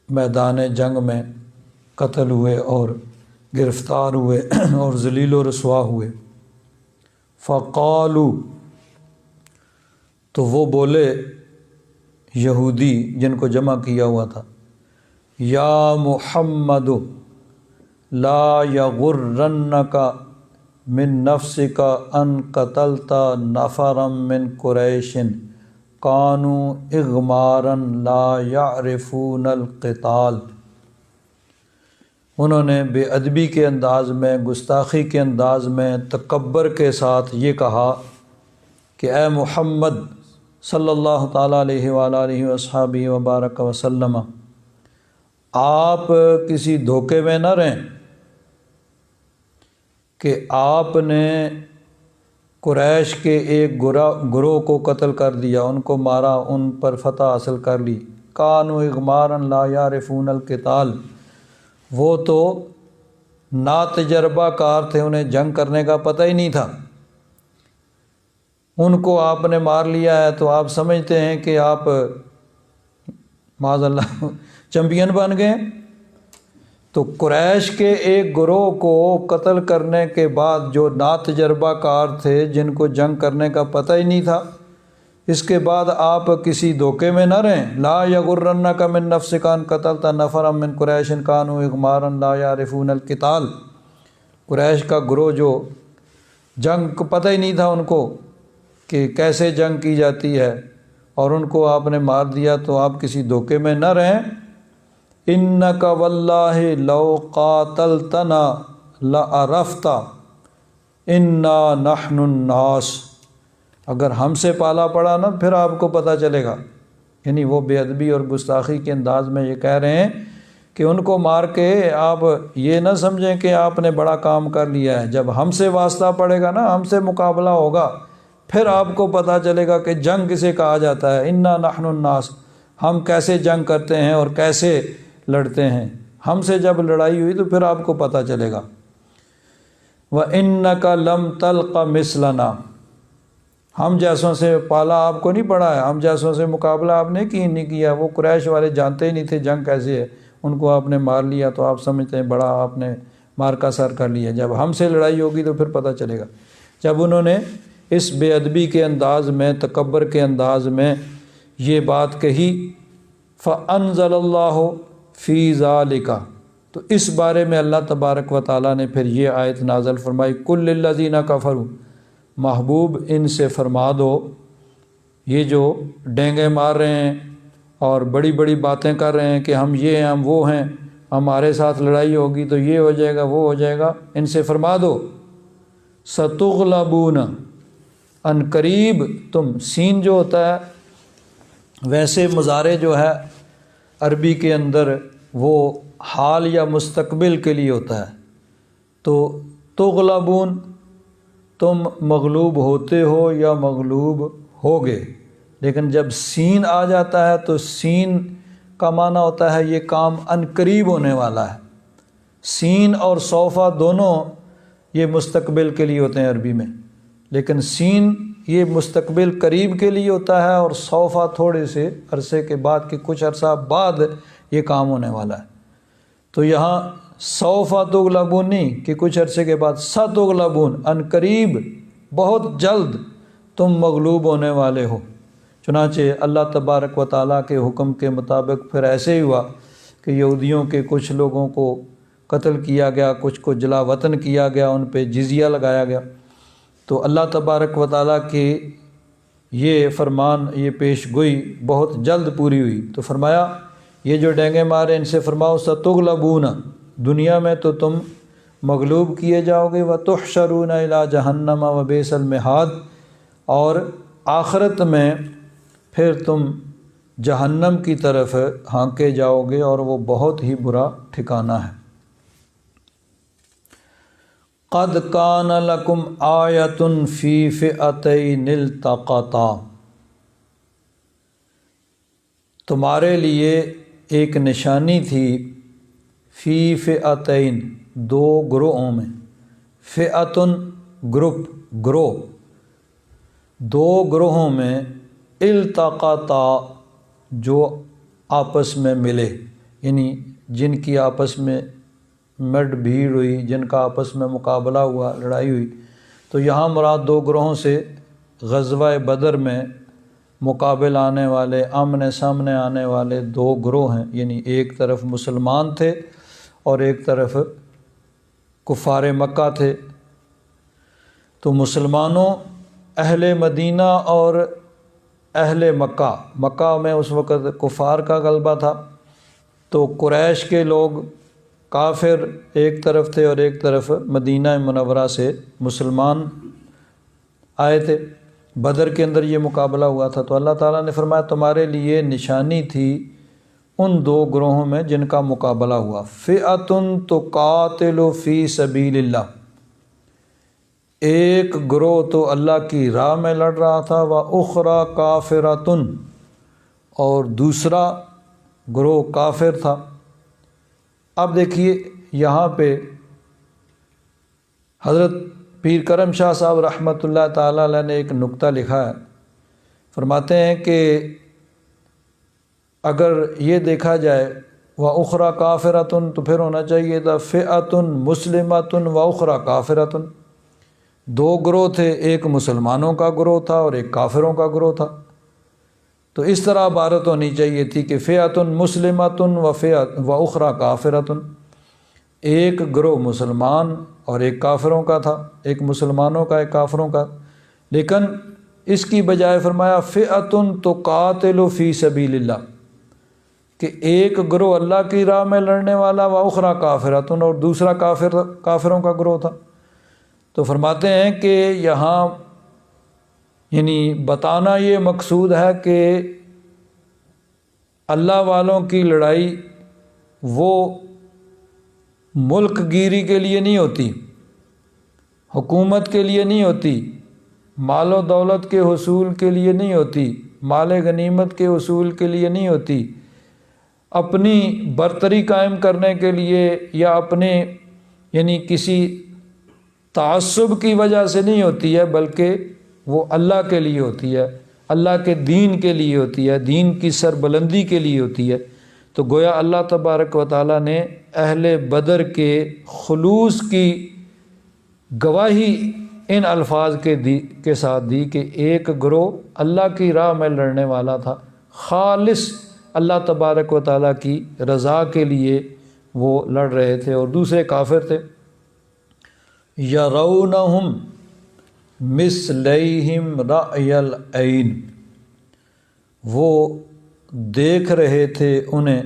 میدان جنگ میں قتل ہوئے اور گرفتار ہوئے اور ذلیل و رسوا ہوئے۔ فقالو، تو وہ بولے یہودی جن کو جمع کیا ہوا تھا، یا محمد لا یغرنک من نفسک ان قتلت نفرا من قریش کانوا اغمارا لا یعرفون القتال۔ انہوں نے بے ادبی کے انداز میں، گستاخی کے انداز میں، تکبر کے ساتھ یہ کہا کہ اے محمد صلی اللہ تعالیٰ علیہ وآلہ وصحبہ وبارک وسلم، آپ کسی دھوکے میں نہ رہیں کہ آپ نے قریش کے ایک گروہ کو قتل کر دیا، ان کو مارا، ان پر فتح حاصل کر لی۔ کانوا اغمارا لا یعرفون القتال، وہ تو ناتجربہ کار تھے، انہیں جنگ کرنے کا پتہ ہی نہیں تھا، ان کو آپ نے مار لیا ہے تو آپ سمجھتے ہیں کہ آپ معاذ اللہ چمپئن بن گئے۔ تو قریش کے ایک گروہ کو قتل کرنے کے بعد جو ناتجربہ کار تھے، جن کو جنگ کرنے کا پتہ ہی نہیں تھا، اس کے بعد آپ کسی دھوکے میں نہ رہیں۔ لا یغرنک من نفسک ان قتلت نفرا من قریش کانوا اغمارا لا یعرفون القتال، قریش کا گروہ جو جنگ کو پتہ ہی نہیں تھا ان کو کہ کیسے جنگ کی جاتی ہے، اور ان کو آپ نے مار دیا، تو آپ کسی دھوکے میں نہ رہیں۔ انک واللہ لو قاتلتنا لعرفت انا نحن الناس، اگر ہم سے پالا پڑا نا پھر آپ کو پتہ چلے گا۔ یعنی وہ بے ادبی اور گستاخی کے انداز میں یہ کہہ رہے ہیں کہ ان کو مار کے آپ یہ نہ سمجھیں کہ آپ نے بڑا کام کر لیا ہے، جب ہم سے واسطہ پڑے گا نا، ہم سے مقابلہ ہوگا، پھر آپ کو پتہ چلے گا کہ جنگ کسے کہا جاتا ہے۔ انا نحن الناس، ہم کیسے جنگ کرتے ہیں اور کیسے لڑتے ہیں، ہم سے جب لڑائی ہوئی تو پھر آپ کو پتہ چلے گا۔ وَإِنَّكَ لَمْ تَلْقَ مِثْلَنَا، ہم جیسوں سے پالا آپ کو نہیں پڑا ہے، ہم جیسوں سے مقابلہ آپ نے نہیں کیا۔ وہ قریش والے جانتے ہی نہیں تھے جنگ کیسے ہے، ان کو آپ نے مار لیا تو آپ سمجھتے ہیں بڑا آپ نے مار کا سر کر لیا، جب ہم سے لڑائی ہوگی تو پھر پتہ چلے گا۔ جب انہوں نے اس بے ادبی کے انداز میں، تکبر کے انداز میں یہ بات کہی، فَأَنزَلَ اللَّهُ فِي ذَلِكَ، تو اس بارے میں اللہ تبارک و تعالیٰ نے پھر یہ آیت نازل فرمائی، قُلْ لِلَّذِينَ كَفَرُوا، محبوب ان سے فرما دو، یہ جو ڈینگے مار رہے ہیں اور بڑی بڑی باتیں کر رہے ہیں کہ ہم یہ ہیں، ہم وہ ہیں، ہمارے ساتھ لڑائی ہوگی تو یہ ہو جائے گا، وہ ہو جائے گا، ان سے فرما دو سَتُغْلَبُونَ، ان قریب تم، سین جو ہوتا ہے ویسے مضارع جو ہے عربی کے اندر وہ حال یا مستقبل کے لیے ہوتا ہے، تو تغلبون تم مغلوب ہوتے ہو یا مغلوب ہوگے، لیکن جب سین آ جاتا ہے تو سین کا معنی ہوتا ہے یہ کام ان قریب ہونے والا ہے۔ سین اور سوفا دونوں یہ مستقبل کے لیے ہوتے ہیں عربی میں، لیکن سین یہ مستقبل قریب کے لیے ہوتا ہے اور سوفا تھوڑے سے عرصے کے بعد کہ کچھ عرصہ بعد یہ کام ہونے والا ہے۔ تو یہاں سوفا تغلبون نہیں کہ کچھ عرصے کے بعد، ستغلبون ان قریب، بہت جلد تم مغلوب ہونے والے ہو۔ چنانچہ اللہ تبارک و تعالیٰ کے حکم کے مطابق پھر ایسے ہی ہوا کہ یہودیوں کے کچھ لوگوں کو قتل کیا گیا، کچھ کو جلا وطن کیا گیا، ان پہ جزیہ لگایا گیا۔ تو اللہ تبارک و تعالیٰ کی یہ فرمان، یہ پیش گوئی بہت جلد پوری ہوئی۔ تو فرمایا یہ جو ڈینگے مارے ان سے فرماؤ ستغلبون، دنیا میں تو تم مغلوب کیے جاؤ گے، وتحشرون الی جہنم وبئس المہاد، اور آخرت میں پھر تم جہنم کی طرف ہانکے جاؤ گے، اور وہ بہت ہی برا ٹھکانہ ہے۔ قد کان لکم آیۃ فی فئتین التقطا، تمہارے لیے ایک نشانی تھی، فی فئتین، دو گروہوں میں، فئتن گروپ، گروہ، دو گروہوں میں، التقطا جو آپس میں ملے، یعنی جن کی آپس میں مڈ بھیڑ ہوئی، جن کا آپس میں مقابلہ ہوا، لڑائی ہوئی۔ تو یہاں مراد دو گروہوں سے غزوہ بدر میں مقابل آنے والے، آمنے سامنے آنے والے دو گروہ ہیں، یعنی ایک طرف مسلمان تھے اور ایک طرف کفار مکہ تھے۔ تو مسلمانوں، اہل مدینہ اور اہل مکہ، مکہ میں اس وقت کفار کا غلبہ تھا، تو قریش کے لوگ کافر ایک طرف تھے اور ایک طرف مدینہ منورہ سے مسلمان آئے تھے۔ بدر کے اندر یہ مقابلہ ہوا تھا۔ تو اللہ تعالیٰ نے فرمایا تمہارے لیے نشانی تھی ان دو گروہوں میں جن کا مقابلہ ہوا، فئۃ تقاتل فی سبیل اللہ، ایک گروہ تو اللہ کی راہ میں لڑ رہا تھا، وَأُخْرَى کافرۃ، اور دوسرا گروہ کافر تھا۔ اب دیکھیے یہاں پہ حضرت پیر کرم شاہ صاحب رحمۃ اللہ تعالیٰ علیہ نے ایک نکتہ لکھا ہے، فرماتے ہیں کہ اگر یہ دیکھا جائے وَأُخْرَى کافرۃ، تو پھر ہونا چاہیے تھا فئۃ مسلمۃ وَأُخْرَى کافرۃ، دو گروہ تھے، ایک مسلمانوں کا گروہ تھا اور ایک کافروں کا گروہ تھا۔ تو اس طرح عبارت ہونی چاہیے تھی کہ فئۃ مسلمۃ وَأُخْرَى کافرۃ، ایک گروہ مسلمان اور ایک کافروں کا تھا، ایک مسلمانوں کا ایک کافروں کا، لیکن اس کی بجائے فرمایا فئۃ تقاتل فی سبیل اللہ، کہ ایک گروہ اللہ کی راہ میں لڑنے والا، وَأُخْرَى کافرۃ، اور دوسرا کافروں کا گروہ تھا۔ تو فرماتے ہیں کہ یہاں یعنی بتانا یہ مقصود ہے کہ اللہ والوں کی لڑائی وہ ملک گیری کے لیے نہیں ہوتی، حکومت کے لیے نہیں ہوتی، مال و دولت کے حصول کے لیے نہیں ہوتی، مال غنیمت کے حصول کے لیے نہیں ہوتی، اپنی برتری قائم کرنے کے لیے یا اپنے یعنی کسی تعصب کی وجہ سے نہیں ہوتی ہے، بلکہ وہ اللہ کے لیے ہوتی ہے، اللہ کے دین کے لیے ہوتی ہے، دین کی سربلندی کے لیے ہوتی ہے۔ تو گویا اللہ تبارک و تعالیٰ نے اہل بدر کے خلوص کی گواہی ان الفاظ کے ساتھ دی کہ ایک گروہ اللہ کی راہ میں لڑنے والا تھا، خالص اللہ تبارک و تعالیٰ کی رضا کے لیے وہ لڑ رہے تھے، اور دوسرے کافر تھے۔ یرونہم مثلیہم رأی العین، وہ دیکھ رہے تھے انہیں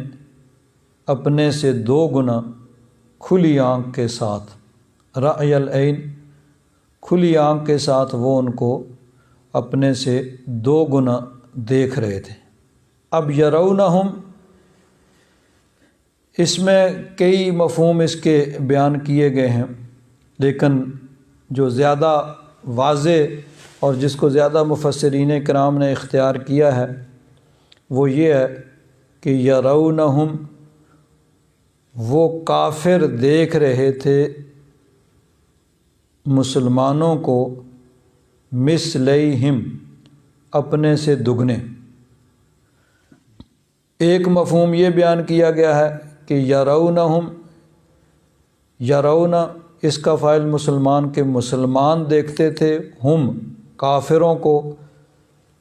اپنے سے دو گنا کھلی آنکھ کے ساتھ، رأی العین، کھلی آنکھ کے ساتھ وہ ان کو اپنے سے دو گنا دیکھ رہے تھے۔ اب یرونہم، اس میں کئی مفہوم اس کے بیان کیے گئے ہیں، لیکن جو زیادہ واضح اور جس کو زیادہ مفسرین کرام نے اختیار کیا ہے وہ یہ ہے کہ یرونہم، وہ کافر دیکھ رہے تھے مسلمانوں کو، مثلیہم، اپنے سے دگنے۔ ایک مفہوم یہ بیان کیا گیا ہے کہ یرونہم، یرون اس کا فاعل مسلمان کے مسلمان دیکھتے تھے، ہم کافروں کو،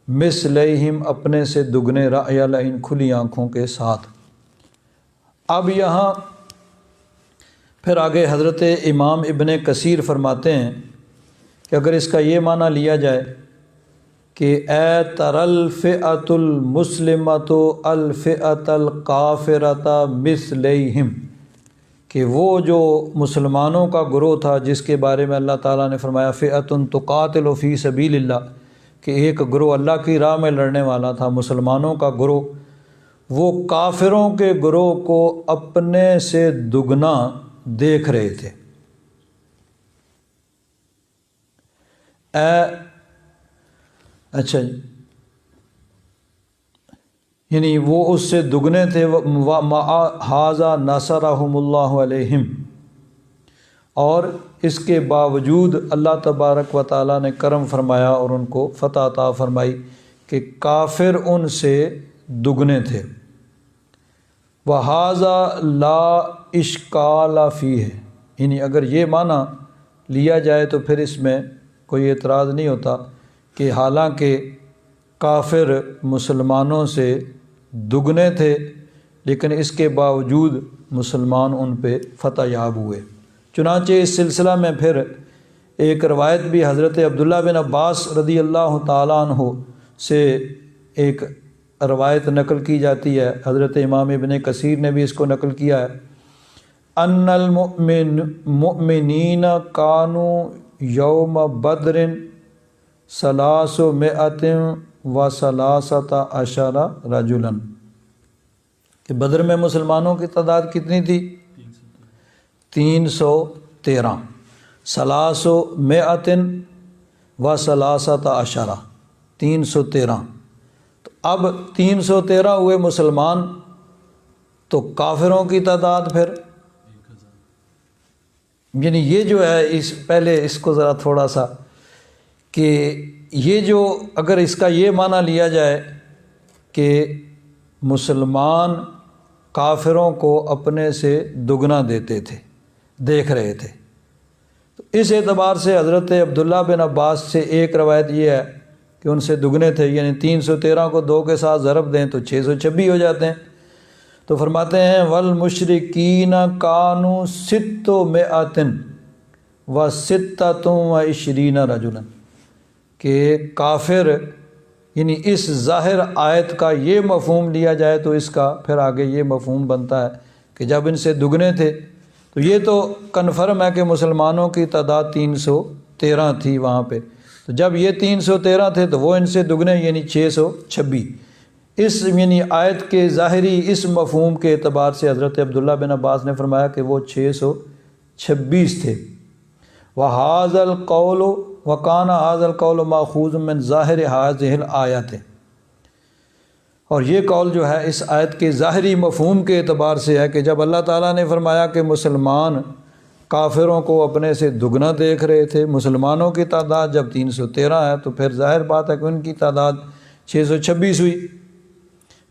مثلیہم اپنے سے دگنے، رأی العین کھلی آنکھوں کے ساتھ۔ اب یہاں پھر آگے حضرت امام ابن کثیر فرماتے ہیں کہ اگر اس کا یہ معنی لیا جائے کہ اے تر الفئۃ المسلمۃ الفئۃ الکافرۃ مثلیہم، کہ وہ جو مسلمانوں کا گروہ تھا جس کے بارے میں اللہ تعالیٰ نے فرمایا فئۃ تقاتل فی سبیل اللہ، کہ ایک گروہ اللہ کی راہ میں لڑنے والا تھا، مسلمانوں کا گروہ، وہ کافروں کے گروہ کو اپنے سے دگنا دیکھ رہے تھے۔ اچھا جی، یعنی وہ اس سے دگنے تھے۔ ھذا نصرہم اللہ علیہم، اور اس کے باوجود اللہ تبارک و تعالیٰ نے کرم فرمایا اور ان کو فتح عطا فرمائی کہ کافر ان سے دگنے تھے۔ وَھذا لا اشکال فیہ، یعنی اگر یہ معنی لیا جائے تو پھر اس میں کوئی اعتراض نہیں ہوتا کہ حالانکہ کافر مسلمانوں سے دگنے تھے لیکن اس کے باوجود مسلمان ان پہ فتح یاب ہوئے۔ چنانچہ اس سلسلہ میں پھر ایک روایت بھی حضرت عبداللہ بن عباس رضی اللہ تعالیٰ عنہ سے ایک روایت نقل کی جاتی ہے، حضرت امام ابن کثیر نے بھی اس کو نقل کیا ہے، ان المؤمنین کانوا یوم بدر 313 رجلا، کہ بدر میں مسلمانوں کی تعداد کتنی تھی؟ 313، 313، تو اب 313 ہوئے مسلمان، تو کافروں کی تعداد پھر، یعنی یہ جو ہے پہلے اس کو ذرا تھوڑا سا کہ یہ جو اگر اس کا یہ معنی لیا جائے کہ مسلمان کافروں کو اپنے سے دگنا دیتے تھے، دیکھ رہے تھے، تو اس اعتبار سے حضرت عبداللہ بن عباس سے ایک روایت یہ ہے کہ ان سے دگنے تھے، یعنی 313 کو 2 کے ساتھ ضرب دیں تو 626 ہو جاتے ہیں۔ تو فرماتے ہیں والمشرکین کانوا 600 و26 رجلا، کہ کافر، یعنی اس ظاہر آیت کا یہ مفہوم لیا جائے تو اس کا پھر آگے یہ مفہوم بنتا ہے کہ جب ان سے دگنے تھے تو یہ تو کنفرم ہے کہ مسلمانوں کی تعداد 313 تھی وہاں پہ، تو جب یہ 313 تھے تو وہ ان سے دگنے یعنی 626۔ اس یعنی آیت کے ظاہری اس مفہوم کے اعتبار سے حضرت عبداللہ بن عباس نے فرمایا کہ وہ 626 تھے۔ وَهَذَا الْقَوْلُ وَكَانَ هَذَا الْقَوْلُ مَأْخُوذٌ مِّن ظَاهِرِ هَذِهِ الْآيَةِ، اور یہ قول جو ہے اس آیت کے ظاہری مفہوم کے اعتبار سے ہے کہ جب اللہ تعالیٰ نے فرمایا کہ مسلمان کافروں کو اپنے سے دگنا دیکھ رہے تھے، مسلمانوں کی تعداد جب 313 ہے تو پھر ظاہر بات ہے کہ ان کی تعداد 626 ہوئی۔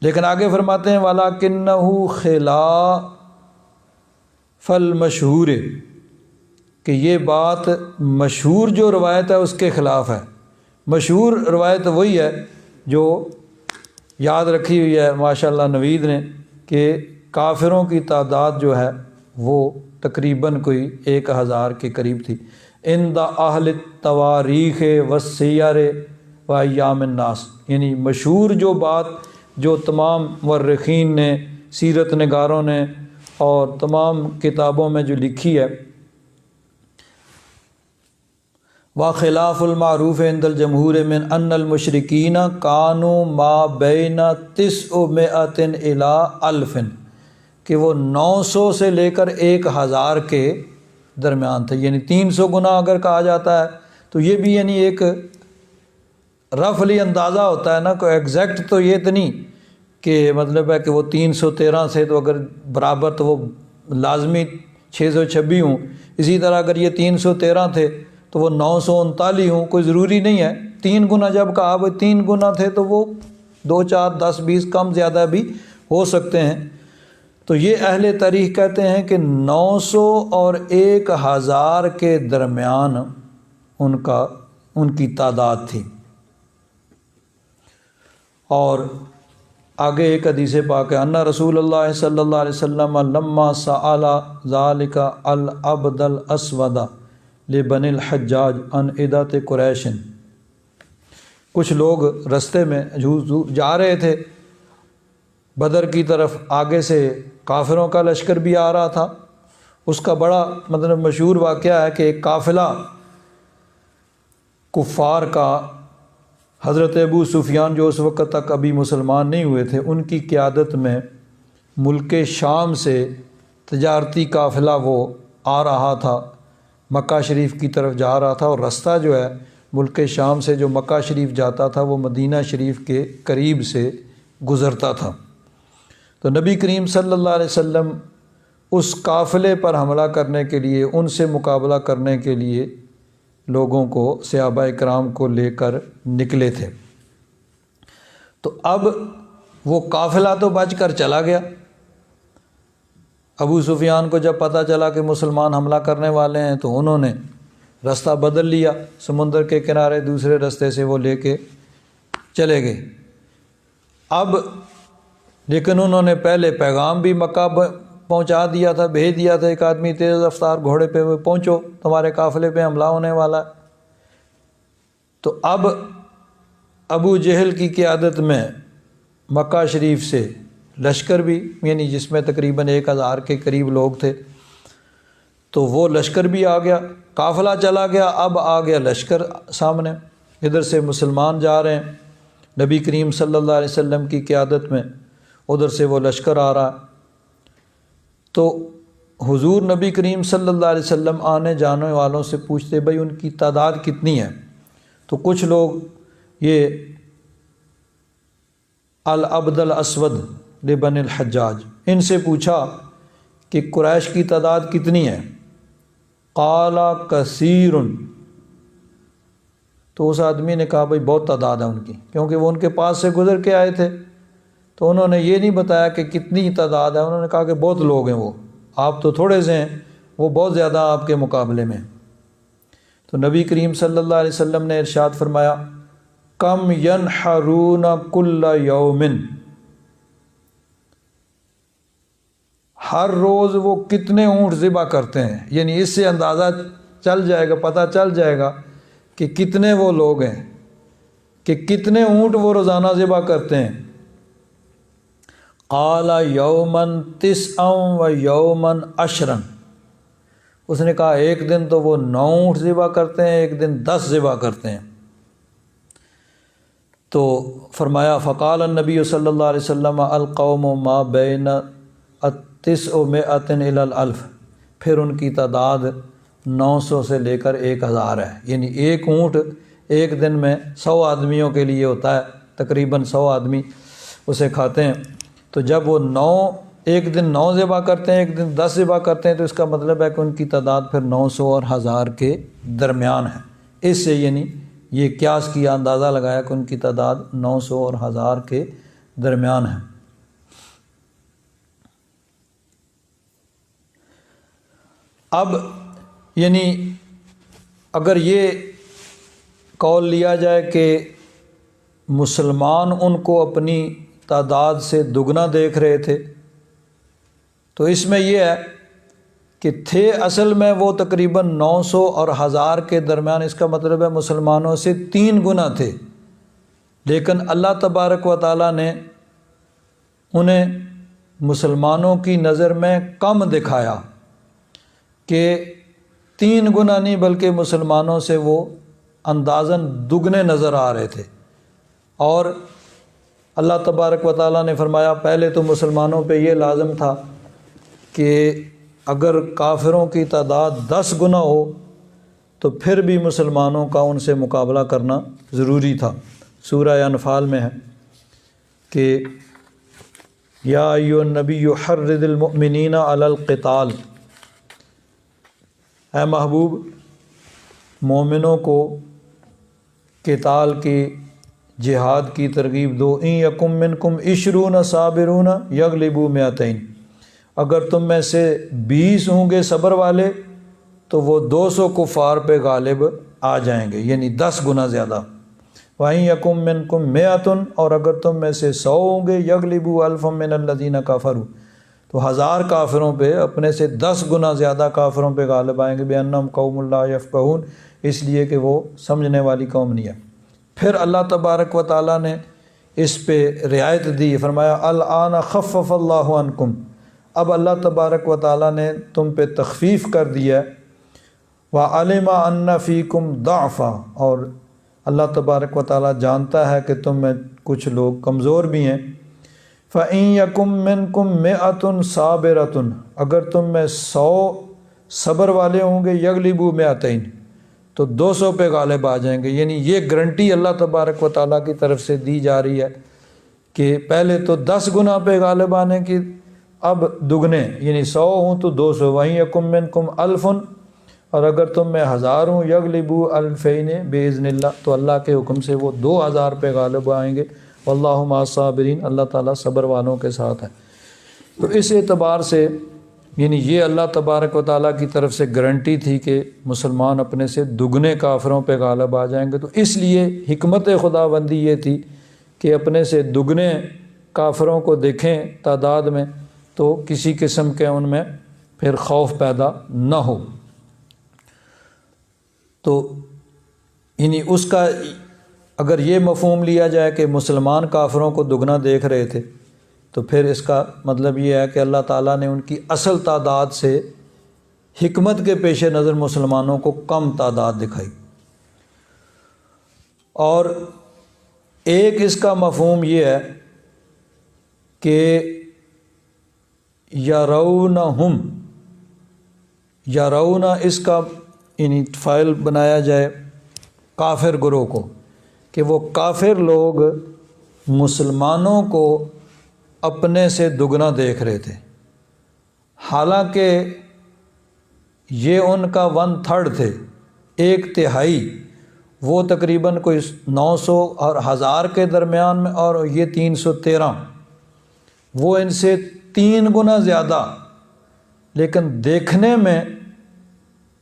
لیکن آگے فرماتے ہیں وَلَكِنَّهُ خِلَافَ الْمَشْهُورِ، کہ یہ بات مشہور جو روایت ہے اس کے خلاف ہے۔ مشہور روایت وہی ہے جو یاد رکھی ہوئی ہے ماشاءاللہ نوید نے، کہ کافروں کی تعداد جو ہے وہ تقریباً کوئی 1000 کے قریب تھی، عند اہل التواریخ والسیر وایام الناس، یعنی مشہور جو بات جو تمام مورخین نے، سیرت نگاروں نے اور تمام کتابوں میں جو لکھی ہے، وخلاف المعروف عند الجمہور من ان المشرکین کانوا ما بین 900 الی 1000، کہ وہ 900 سے لے کر 1000 کے درمیان تھے، یعنی 300 گنا اگر کہا جاتا ہے تو یہ بھی یعنی ایک رفلی اندازہ ہوتا ہے نا، کوئی ایگزیکٹ تو یہ تو نہیں کہ مطلب ہے کہ وہ 313 سے تو اگر برابر تو وہ لازمی 626 ہوں، اسی طرح اگر یہ 313 تھے تو وہ 939 ہوں، کوئی ضروری نہیں ہے۔ 3 گنا جب کہا وہ 3 گنا تھے تو وہ 2 4 10 20 کم زیادہ بھی ہو سکتے ہیں۔ تو یہ اہل تاریخ کہتے ہیں کہ 900 اور 1000 کے درمیان ان کی تعداد تھی۔ اور آگے ایک حدیث پاک ہے ان رسول اللہ صلی اللہ علیہ وسلم لما سأل ذالک العبد الاسود لبنی الحجاج عن عدت قریش، کچھ لوگ رستے میں جا رہے تھے بدر کی طرف، آگے سے کافروں کا لشکر بھی آ رہا تھا۔ اس کا بڑا مشہور واقعہ ہے کہ ایک قافلہ کفار کا حضرت ابو سفیان جو اس وقت تک ابھی مسلمان نہیں ہوئے تھے، ان کی قیادت میں ملک شام سے تجارتی قافلہ وہ آ رہا تھا، مکہ شریف کی طرف جا رہا تھا، اور رستہ جو ہے ملک شام سے جو مکہ شریف جاتا تھا وہ مدینہ شریف کے قریب سے گزرتا تھا۔ تو نبی کریم صلی اللہ علیہ وسلم اس قافلے پر حملہ کرنے کے لیے، ان سے مقابلہ کرنے کے لیے لوگوں کو، صحابہ کرام کو لے کر نکلے تھے۔ تو اب وہ قافلہ تو بچ کر چلا گیا۔ ابو سفیان کو جب پتہ چلا کہ مسلمان حملہ کرنے والے ہیں تو انہوں نے رستہ بدل لیا، سمندر کے کنارے دوسرے رستے سے وہ لے کے چلے گئے۔ اب لیکن انہوں نے پہلے پیغام بھی مکہ پہنچا دیا تھا، بھیج دیا تھا، ایک آدمی تیز رفتار گھوڑے پہ پہنچو، تمہارے قافلے پہ حملہ ہونے والا ہے۔ تو اب ابو جہل کی قیادت میں مکہ شریف سے لشکر بھی، یعنی جس میں تقریباً 1000 کے قریب لوگ تھے، تو وہ لشکر بھی آ گیا، قافلہ چلا گیا، اب آ گیا لشکر سامنے، ادھر سے مسلمان جا رہے ہیں نبی کریم صلی اللہ علیہ وسلم کی قیادت میں، ادھر سے وہ لشکر آ رہا ہے۔ تو حضور نبی کریم صلی اللہ علیہ وسلم آنے جانے والوں سے پوچھتے بھائی ان کی تعداد کتنی ہے؟ تو کچھ لوگ یہ العبد الاسود لبن الحجاج، ان سے پوچھا کہ قریش کی تعداد کتنی ہے؟ قال کثیر، تو اس آدمی نے کہا بھائی بہت تعداد ہے ان کی، کیونکہ وہ ان کے پاس سے گزر کے آئے تھے۔ تو انہوں نے یہ نہیں بتایا کہ کتنی تعداد ہے، انہوں نے کہا کہ بہت لوگ ہیں، وہ آپ تو تھوڑے سے ہیں، وہ بہت زیادہ آپ کے مقابلے میں۔ تو نبی کریم صلی اللہ علیہ وسلم نے ارشاد فرمایا کم ینحرون کل یوم، ہر روز وہ کتنے اونٹ ذبح کرتے ہیں، یعنی اس سے اندازہ چل جائے گا، پتہ چل جائے گا کہ کتنے وہ لوگ ہیں، کہ کتنے اونٹ وہ روزانہ ذبح کرتے ہیں۔ قال یومن 9 و یومن 10، اس نے کہا ایک دن تو وہ 9 اونٹ ذبح کرتے ہیں، ایک دن 10 ذبح کرتے ہیں۔ تو فرمایا فقال النبی صلی اللہ علیہ وسلم القوم ما بین 900 الی 1000، پھر ان کی تعداد 900 سے لے کر 1000 ہے، یعنی ایک اونٹ ایک دن میں 100 آدمیوں کے لیے ہوتا ہے، تقریباً 100 آدمی اسے کھاتے ہیں۔ تو جب وہ ایک دن 9 ذبح کرتے ہیں، ایک دن 10 ذبح کرتے ہیں، تو اس کا مطلب ہے کہ ان کی تعداد پھر 900 اور 1000 کے درمیان ہے۔ اس سے یعنی یہ قیاس کیا، اندازہ لگایا کہ ان کی تعداد 900 اور 1000 کے درمیان ہے۔ اب یعنی اگر یہ قول لیا جائے کہ مسلمان ان کو اپنی تعداد سے دگنا دیکھ رہے تھے، تو اس میں یہ ہے کہ تھے اصل میں وہ تقریباً 900 اور 1000 کے درمیان، اس کا مطلب ہے مسلمانوں سے 3 گنا تھے، لیکن اللہ تبارک و تعالیٰ نے انہیں مسلمانوں کی نظر میں کم دکھایا کہ 3 گنا نہیں بلکہ مسلمانوں سے وہ اندازاً دگنے نظر آ رہے تھے۔ اور اللہ تبارک و تعالیٰ نے فرمایا پہلے تو مسلمانوں پہ یہ لازم تھا کہ اگر کافروں کی تعداد 10 گنا ہو تو پھر بھی مسلمانوں کا ان سے مقابلہ کرنا ضروری تھا۔ سورہ انفال میں ہے کہ یا ایھا النبی حرض المؤمنین علی القتال، اے محبوب مومنوں کو قتال کی، جہاد کی ترغیب دو۔ ان یکم منکم 20 صابرون یغلبوا 200، اگر تم میں سے 20 ہوں گے صبر والے تو وہ 200 کفار پہ غالب آ جائیں گے، یعنی 10 گنا زیادہ۔ وَإِن يَكُن مِّنكُم مِّئَةٌ، اور اگر تم میں سے 100 ہوں گے، یغلبوا الفا من الذین کفروا، تو 1000 کافروں پہ اپنے سے 10 گنا زیادہ کافروں پہ غالب آئیں گے، بِأَنَّهُمْ قَوْمٌ لَا يَفْقَهُونَ، اس لیے کہ وہ سمجھنے والی قوم نہیں ہے۔ پھر اللہ تبارک و تعالیٰ نے اس پہ رعایت دی، فرمایا الآن خفف اللہ عنکم، اب اللہ تبارک و تعالیٰ نے تم پہ تخفیف کر دیا ہے، وَعَلِمَ أَنَّ فِيكُمْ ضَعْفًا، اور اللہ تبارک و تعالیٰ جانتا ہے کہ تم میں کچھ لوگ کمزور بھی ہیں، فَإِن يَكُن مِّنكُم مِّئَةٌ صَابِرَةٌ، اگر تم میں 100 صبر والے ہوں گے، یغلبوا مئتین، تو 200 پہ غالب آ جائیں گے۔ یعنی یہ گارنٹی اللہ تبارک و تعالیٰ کی طرف سے دی جا رہی ہے کہ پہلے تو 10 گنا پہ غالب آنے کی، اب دگنے، یعنی 100 ہوں تو 200، وہیں یکم منکم الفن، اور اگر تم میں 1000 ہوں، یغلبوا الفین باذن اللہ، تو اللہ کے حکم سے وہ 2000 پہ غالب آئیں گے، واللہ مع الصابرین، اللہ تعالیٰ صبر والوں کے ساتھ ہے۔ تو اس اعتبار سے یعنی یہ اللہ تبارک و تعالیٰ کی طرف سے گارنٹی تھی کہ مسلمان اپنے سے دگنے کافروں پہ غالب آ جائیں گے، تو اس لیے حکمت خداوندی یہ تھی کہ اپنے سے دگنے کافروں کو دیکھیں تعداد میں، تو کسی قسم کے ان میں پھر خوف پیدا نہ ہو۔ تو یعنی اس کا اگر یہ مفہوم لیا جائے کہ مسلمان کافروں کو دگنا دیکھ رہے تھے، تو پھر اس کا مطلب یہ ہے کہ اللہ تعالیٰ نے ان کی اصل تعداد سے حکمت کے پیش نظر مسلمانوں کو کم تعداد دکھائی۔ اور ایک اس کا مفہوم یہ ہے کہ یرونہم، یرون اس کا یعنی فاعل بنایا جائے کافر گروہ کو، کہ وہ کافر لوگ مسلمانوں کو اپنے سے دگنا دیکھ رہے تھے، حالانکہ یہ ان کا 1/3 تھے، 1/3، وہ تقریباً کوئی 900 اور 1000 کے درمیان میں، اور یہ 313، وہ ان سے 3 گنا زیادہ، لیکن دیکھنے میں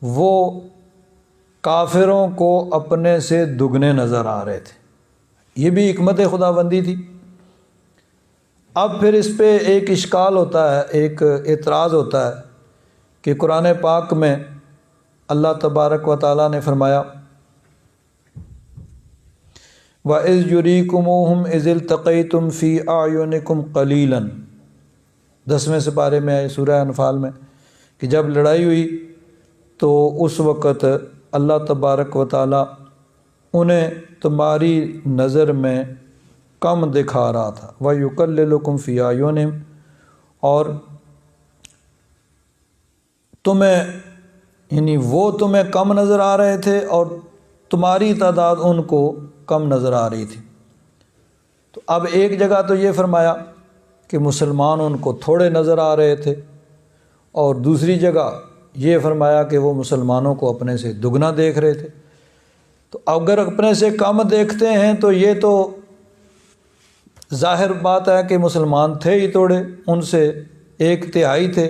وہ کافروں کو اپنے سے دگنے نظر آ رہے تھے۔ یہ بھی حکمت خداوندی تھی۔ اب پھر اس پہ ایک اشکال ہوتا ہے، ایک اعتراض ہوتا ہے کہ قرآن پاک میں اللہ تبارک و تعالیٰ نے فرمایا وَإِذْ يُرِيكُمُوهُمْ إِذِ الْتَقَيْتُمْ فِي أَعْيُنِكُمْ قَلِيلًا، 10ویں سپارے میں آئے سورہ انفال میں، کہ جب لڑائی ہوئی تو اس وقت اللہ تبارک و تعالیٰ انہیں تمہاری نظر میں کم دکھا رہا تھا، وَيُقَلِّلُكُمْ فِي أَعْيُنِهِمْ، اور تمہیں یعنی وہ تمہیں کم نظر آ رہے تھے اور تمہاری تعداد ان کو کم نظر آ رہی تھی۔ تو اب ایک جگہ تو یہ فرمایا کہ مسلمان ان کو تھوڑے نظر آ رہے تھے، اور دوسری جگہ یہ فرمایا کہ وہ مسلمانوں کو اپنے سے دگنا دیکھ رہے تھے۔ تو اگر اپنے سے کم دیکھتے ہیں تو یہ تو ظاہر بات ہے کہ مسلمان تھے ہی توڑے، ان سے 1/3 تھے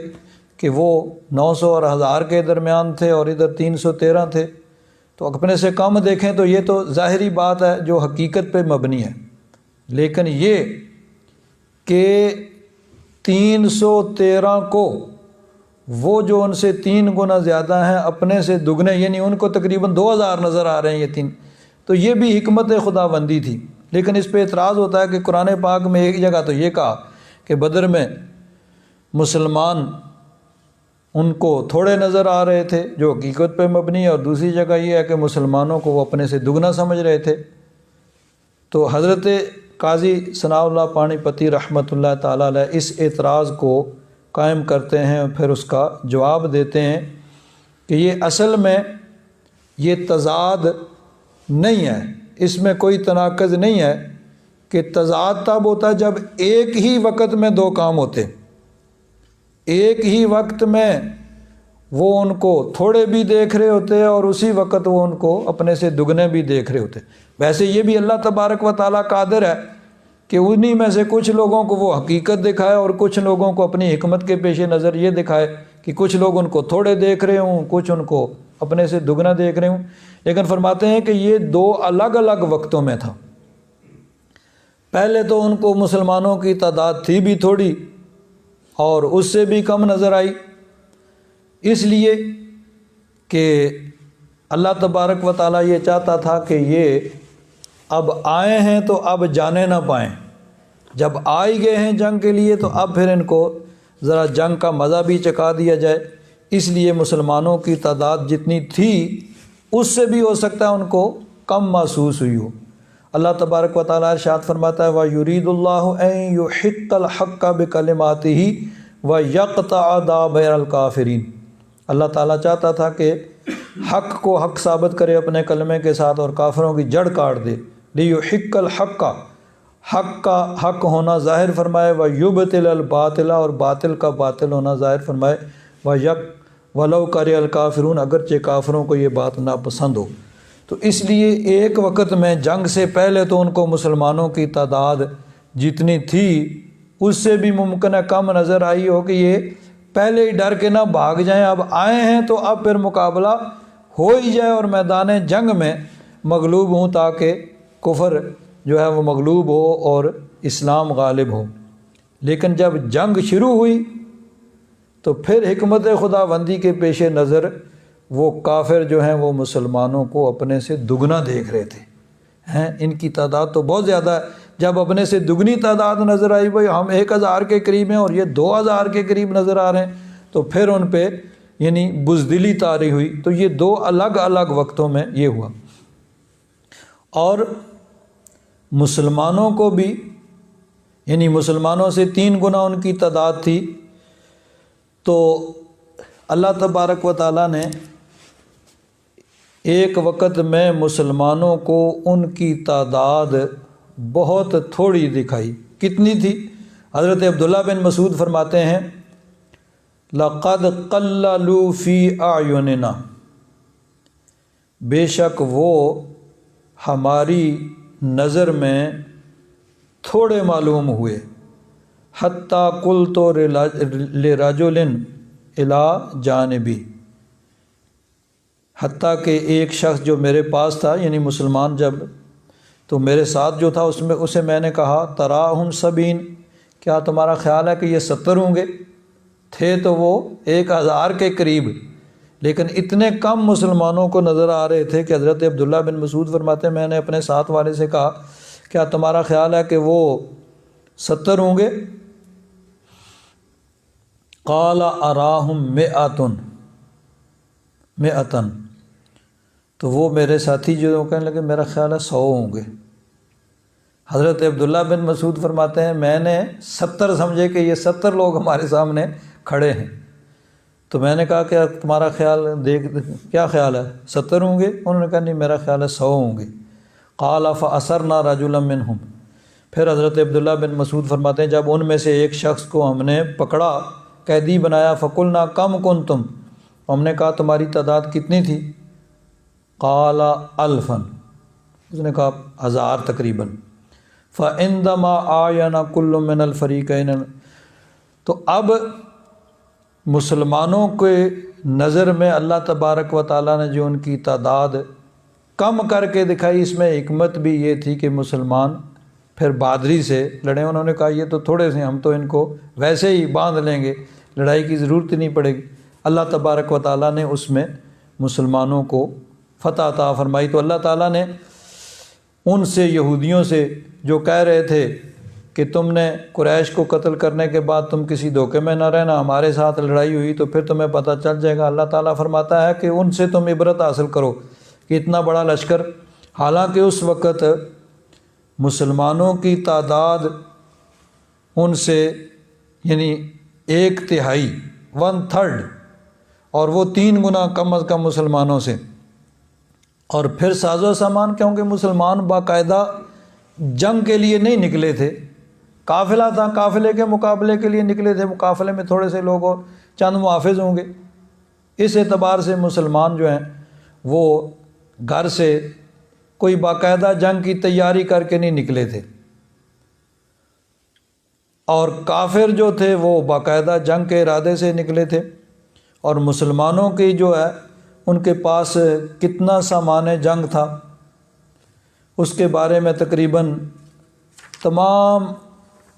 کہ وہ 900 اور 1000 کے درمیان تھے، اور ادھر 313 تھے، تو اپنے سے کم دیکھیں تو یہ تو ظاہری بات ہے جو حقیقت پہ مبنی ہے۔ لیکن یہ کہ 313 کو وہ جو ان سے 3 گنا زیادہ ہیں اپنے سے دگنے، یعنی ان کو تقریباً 2000 نظر آ رہے ہیں یہ 3، تو یہ بھی حکمت خداوندی تھی۔ لیکن اس پہ اعتراض ہوتا ہے کہ قرآن پاک میں ایک جگہ تو یہ کہا کہ بدر میں مسلمان ان کو تھوڑے نظر آ رہے تھے جو حقیقت پہ مبنی ہے، اور دوسری جگہ یہ ہے کہ مسلمانوں کو وہ اپنے سے دگنا سمجھ رہے تھے۔ تو حضرت قاضی ثناء اللہ پانی پتی رحمۃ اللہ تعالیٰ علیہ اس اعتراض کو قائم کرتے ہیں، اور پھر اس کا جواب دیتے ہیں کہ یہ اصل میں یہ تضاد نہیں ہے، اس میں کوئی تناقض نہیں ہے، کہ تضاد تب ہوتا ہے جب ایک ہی وقت میں 2 کام ہوتے، ایک ہی وقت میں وہ ان کو تھوڑے بھی دیکھ رہے ہوتے اور اسی وقت وہ ان کو اپنے سے دگنے بھی دیکھ رہے ہوتے۔ ویسے یہ بھی اللہ تبارک و تعالیٰ قادر ہے کہ انہی میں سے کچھ لوگوں کو وہ حقیقت دکھائے اور کچھ لوگوں کو اپنی حکمت کے پیش نظر یہ دکھائے کہ کچھ لوگ ان کو تھوڑے دیکھ رہے ہوں، کچھ ان کو اپنے سے دگنا دیکھ رہے ہوں، لیکن فرماتے ہیں کہ یہ دو الگ الگ وقتوں میں تھا۔ پہلے تو ان کو مسلمانوں کی تعداد تھی بھی تھوڑی اور اس سے بھی کم نظر آئی، اس لیے کہ اللہ تبارک و تعالیٰ یہ چاہتا تھا کہ یہ اب آئے ہیں تو اب جانے نہ پائیں، جب آئی گئے ہیں جنگ کے لیے تو اب پھر ان کو ذرا جنگ کا مزہ بھی چکھا دیا جائے، اس لیے مسلمانوں کی تعداد جتنی تھی اس سے بھی ہو سکتا ہے ان کو کم محسوس ہوئی ہو۔ اللہ تبارک و تعالیٰ ارشاد فرماتا ہے وَيُرِيدُ اللَّهُ أَن يُحِقَّ الْحَقَّ بِكَلِمَاتِهِ وَيَقْطَعَ دَابِرَ الْكَافِرِينَ، اللہ تعالیٰ چاہتا تھا کہ حق کو حق ثابت کرے اپنے کلمے کے ساتھ اور کافروں کی جڑ کاٹ دے۔ لِيُحِقَّ الْحَقَّ، حق کا حق ہونا ظاہر فرمائے، وَيُبْطِلَ الْبَاطِلَ، اور باطل کا باطل ہونا ظاہر فرمائے، وَلَوْ كَرِهَ الْكَافِرُونَ، اگرچہ کافروں کو یہ بات ناپسند ہو۔ تو اس لیے ایک وقت میں جنگ سے پہلے تو ان کو مسلمانوں کی تعداد جتنی تھی اس سے بھی ممکن ہے کم نظر آئی ہو کہ یہ پہلے ہی ڈر کے نہ بھاگ جائیں، اب آئے ہیں تو اب پھر مقابلہ ہو ہی جائے اور میدان جنگ میں مغلوب ہوں تاکہ کفر جو ہے وہ مغلوب ہو اور اسلام غالب ہو۔ لیکن جب جنگ شروع ہوئی تو پھر حکمت خداوندی کے پیش نظر وہ کافر جو ہیں وہ مسلمانوں کو اپنے سے دگنا دیکھ رہے تھے، ان کی تعداد تو بہت زیادہ ہے، جب اپنے سے دگنی تعداد نظر آئی، بھائی ہم 1000 کے قریب ہیں اور یہ 2000 کے قریب نظر آ رہے ہیں، تو پھر ان پہ یعنی بزدلی طاری ہوئی۔ تو یہ دو الگ الگ وقتوں میں یہ ہوا، اور مسلمانوں کو بھی یعنی مسلمانوں سے 3 گنا ان کی تعداد تھی، تو اللہ تبارک و تعالیٰ نے ایک وقت میں مسلمانوں کو ان کی تعداد بہت تھوڑی دکھائی۔ کتنی تھی؟ حضرت عبداللہ بن مسعود فرماتے ہیں لَقَدْ قَلَّلُوا فِي أَعْيُنِنَا، بے شک وہ ہماری نظر میں تھوڑے معلوم ہوئے، حتیٰ قُلْتُ لِرَجُلٍ إِلَىٰ جَانِبِي، حتیٰ کہ ایک شخص جو میرے پاس تھا یعنی مسلمان جب تو میرے ساتھ جو تھا اسے میں نے کہا تراہم 70، کیا تمہارا خیال ہے کہ یہ 70 ہوں گے؟ تھے تو وہ 1000 کے قریب، لیکن اتنے کم مسلمانوں کو نظر آ رہے تھے کہ حضرت عبداللہ بن مسعود فرماتے ہیں میں نے اپنے ساتھ والے سے کہا کیا تمہارا خیال ہے کہ وہ 70 ہوں گے؟ قال اراہم 100، تو وہ میرے ساتھی جو کہنے لگے میرا خیال ہے 100 ہوں گے۔ حضرت عبداللہ بن مسعود فرماتے ہیں میں نے 70 سمجھے کہ یہ 70 لوگ ہمارے سامنے کھڑے ہیں، تو میں نے کہا کہ تمہارا خیال کیا خیال ہے 70 ہوں گے؟ انہوں نے کہا نہیں میرا خیال ہے 100 ہوں گے۔ قال فأسرنا رجلا منهم، پھر حضرت عبداللہ بن مسعود فرماتے ہیں جب ان میں سے ایک شخص کو ہم نے پکڑا قیدی بنایا، فقلنا کم کنتم، ہم نے کہا تمہاری تعداد کتنی تھی؟ قال 1000، اس نے کہا 1000 تقریباً۔ فعندما آینا کل من الفریقین، تو اب مسلمانوں کے نظر میں اللہ تبارک و تعالیٰ نے جو ان کی تعداد کم کر کے دکھائی، اس میں حکمت بھی یہ تھی کہ مسلمان پھر بہادری سے لڑیں۔ انہوں نے کہا یہ تو تھوڑے سے، ہم تو ان کو ویسے ہی باندھ لیں گے، لڑائی کی ضرورت ہی نہیں پڑے گی۔ اللہ تبارک و تعالیٰ نے اس میں مسلمانوں کو فتح عطا فرمائی۔ تو اللہ تعالیٰ نے ان سے یہودیوں سے جو کہہ رہے تھے کہ تم نے قریش کو قتل کرنے کے بعد تم کسی دھوکے میں نہ رہنا، ہمارے ساتھ لڑائی ہوئی تو پھر تمہیں پتہ چل جائے گا، اللہ تعالیٰ فرماتا ہے کہ ان سے تم عبرت حاصل کرو کہ اتنا بڑا لشکر، حالانکہ اس وقت مسلمانوں کی تعداد ان سے یعنی 1/3 1/3، اور وہ 3 گنا کم از کم مسلمانوں سے۔ اور پھر ساز و سامان، کیونکہ مسلمان باقاعدہ جنگ کے لیے نہیں نکلے تھے، قافلہ تھا، قافلے کے مقابلے کے لیے نکلے تھے، قافلے میں تھوڑے سے لوگ اور چند محافظ ہوں گے، اس اعتبار سے مسلمان جو ہیں وہ گھر سے کوئی باقاعدہ جنگ کی تیاری کر کے نہیں نکلے تھے، اور کافر جو تھے وہ باقاعدہ جنگ کے ارادے سے نکلے تھے، اور مسلمانوں کی جو ہے ان کے پاس کتنا سامان جنگ تھا، اس کے بارے میں تقریباً تمام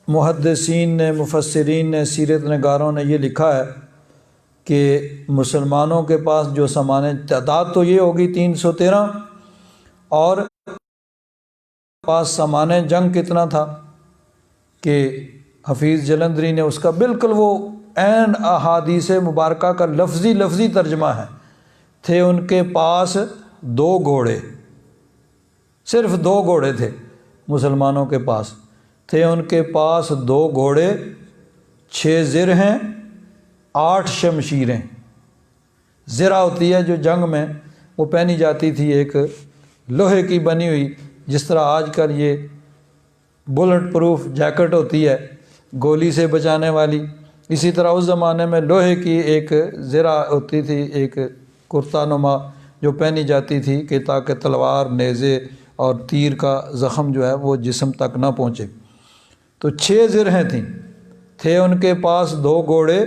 محدثین نے، مفسرین نے، سیرت نگاروں نے یہ لکھا ہے کہ مسلمانوں کے پاس جو سامان، تعداد تو یہ ہوگی 313، اور پاس سامان جنگ کتنا تھا کہ حفیظ جلندری نے اس کا بالکل وہ عین احادیث مبارکہ کا لفظی ترجمہ ہے۔ تھے ان کے پاس 2 گھوڑے، صرف 2 گھوڑے تھے مسلمانوں کے پاس، تھے ان کے پاس 2 گھوڑے، 6 زرہیں، 8 شمشیریں۔ زرہ ہوتی ہے جو جنگ میں وہ پہنی جاتی تھی، ایک لوہے کی بنی ہوئی، جس طرح آج کل یہ بلٹ پروف جیکٹ ہوتی ہے گولی سے بچانے والی، اسی طرح اس زمانے میں لوہے کی ایک زرہ ہوتی تھی، ایک کرتا نما جو پہنی جاتی تھی کہ تاکہ تلوار، نیزے اور تیر کا زخم جو ہے وہ جسم تک نہ پہنچے۔ تو 6 زرہیں تھیں، تھے ان کے پاس 2 گھوڑے،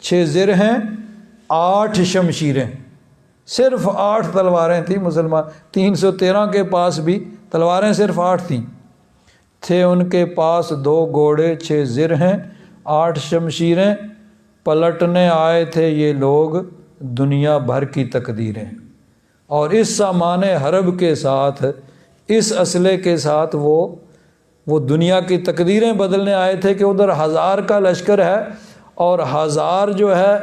6 زرہیں، 8 شمشیریں، صرف 8 تلواریں تھیں۔ مسلمان 313 کے پاس بھی تلواریں صرف 8 تھیں۔ تھے ان کے پاس 2 گھوڑے، 6 زرہیں، 8 شمشیریں، پلٹنے آئے تھے یہ لوگ دنیا بھر کی تقدیریں۔ اور اس سامان حرب کے ساتھ، اس اسلحے کے ساتھ وہ دنیا کی تقدیریں بدلنے آئے تھے کہ ادھر 1000 کا لشکر ہے اور 1000 جو ہے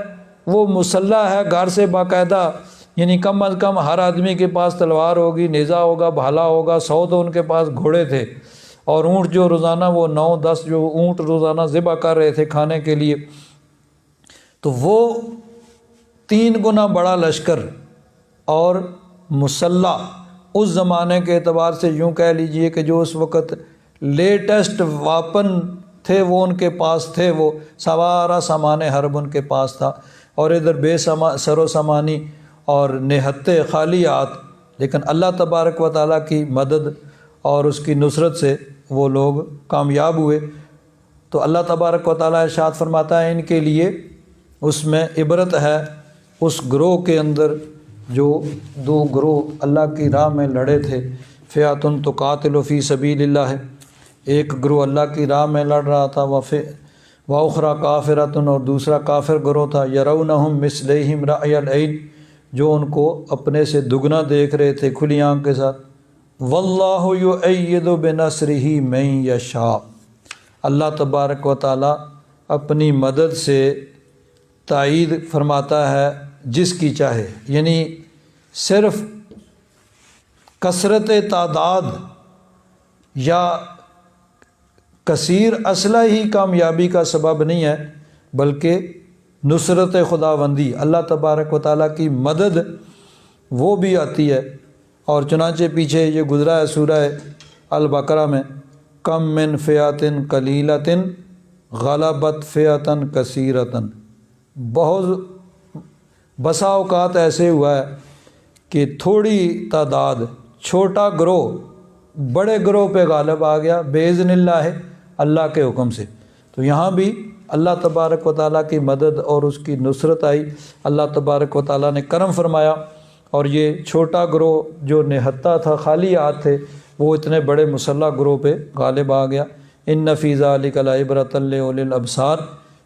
وہ مسلح ہے گھر سے باقاعدہ، یعنی کم از کم ہر آدمی کے پاس تلوار ہوگی، نیزہ ہوگا، بھالا ہوگا، 100 تو ان کے پاس گھوڑے تھے، اور اونٹ جو روزانہ وہ 9-10 جو اونٹ روزانہ ذبح کر رہے تھے کھانے کے لیے۔ تو وہ 3 گنا بڑا لشکر اور مسلح اس زمانے کے اعتبار سے یوں کہہ لیجئے کہ جو اس وقت لیٹسٹ واپن تھے وہ ان کے پاس تھے، وہ سوارا سامان حرب ان کے پاس تھا، اور ادھر بے سر و سامانی اور نہتے خالیات، لیکن اللہ تبارک و تعالیٰ کی مدد اور اس کی نصرت سے وہ لوگ کامیاب ہوئے۔ تو اللہ تبارک و تعالیٰ ارشاد فرماتا ہے ان کے لیے اس میں عبرت ہے، اس گروہ کے اندر جو 2 گروہ اللہ کی راہ میں لڑے تھے، فئۃ تقاتل فی سبیل اللہ ہے، ایک گروہ اللہ کی راہ میں لڑ رہا تھا، وَأُخْرَىٰ کافرۃ، اور دوسرا کافر گروہ تھا، یرونہم مثلیہم رأی العین، جو ان کو اپنے سے دگنا دیکھ رہے تھے کھلی آنکھ کے ساتھ۔ واللہ یؤید بنصرہ من یشاء، اللہ تبارک و تعالیٰ اپنی مدد سے تائید فرماتا ہے جس کی چاہے، یعنی صرف کثرت تعداد یا کثیر اسلحہ ہی کامیابی کا سبب نہیں ہے، بلکہ نصرت خداوندی، اللہ تبارک و تعالیٰ کی مدد وہ بھی آتی ہے۔ اور چنانچہ پیچھے یہ گزرا ہے سورہ البقرہ میں، کم من فئۃ قلیلۃ غلبت فئۃ کثیرۃ، بہت بسا اوقات ایسے ہوا ہے کہ تھوڑی تعداد، چھوٹا گروہ بڑے گروہ پہ غالب آ گیا باذن اللہ، اللہ کے حکم سے۔ تو یہاں بھی اللہ تبارک و تعالیٰ کی مدد اور اس کی نصرت آئی، اللہ تبارک و تعالیٰ نے کرم فرمایا، اور یہ چھوٹا گروہ جو نہتا تھا، خالی ہاتھ تھے، وہ اتنے بڑے مسلح گروہ پہ غالب آ گیا۔ ان فی ذلک لعبرۃ لأولی الابصار،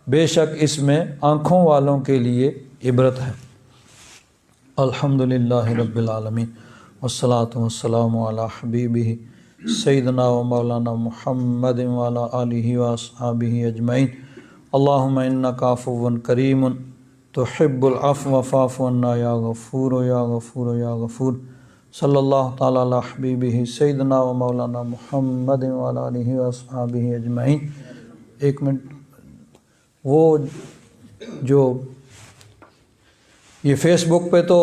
بے شک اس میں آنکھوں والوں کے لیے عبرت ہے۔ الحمدللہ رب العالمین، والصلاۃ والسلام علی حبیبہ سیدنا و مولانا محمد وعلی آلہ واصحابہ اجمعین۔ اللہم انک عفو کریم تحب العفو فاعف عنا یا غفور یا غفور یا غفور۔ صلی اللہ تعالیٰ علی حبیبہ سیدنا و مولانا محمد وعلی آلہ واصحابہ اجمعین۔ 1 منٹ، وہ جو یہ فیس بک پہ تو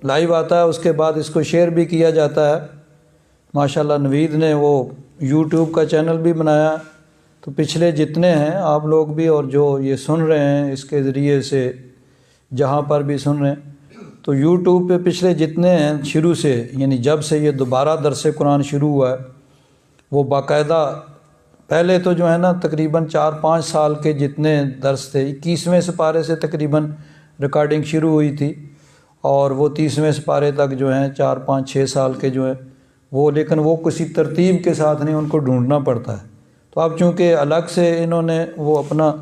لائیو آتا ہے، اس کے بعد اس کو شیئر بھی کیا جاتا ہے۔ ماشاءاللہ نوید نے وہ یوٹیوب کا چینل بھی بنایا، تو پچھلے جتنے ہیں آپ لوگ بھی اور جو یہ سن رہے ہیں اس کے ذریعے سے جہاں پر بھی سن رہے ہیں، تو یوٹیوب پہ پچھلے جتنے ہیں شروع سے، یعنی جب سے یہ دوبارہ درس قرآن شروع ہوا ہے، وہ باقاعدہ پہلے تو جو ہے نا تقریباً 4-5 سال کے جتنے درس تھے، 21ویں سپارے سے تقریباً ریکارڈنگ شروع ہوئی تھی، اور وہ 30ویں سپارے تک جو ہیں 4 5 6 سال کے جو ہیں وہ، لیکن وہ کسی ترتیب کے ساتھ نہیں، ان کو ڈھونڈنا پڑتا ہے۔ تو اب چونکہ الگ سے انہوں نے وہ اپنا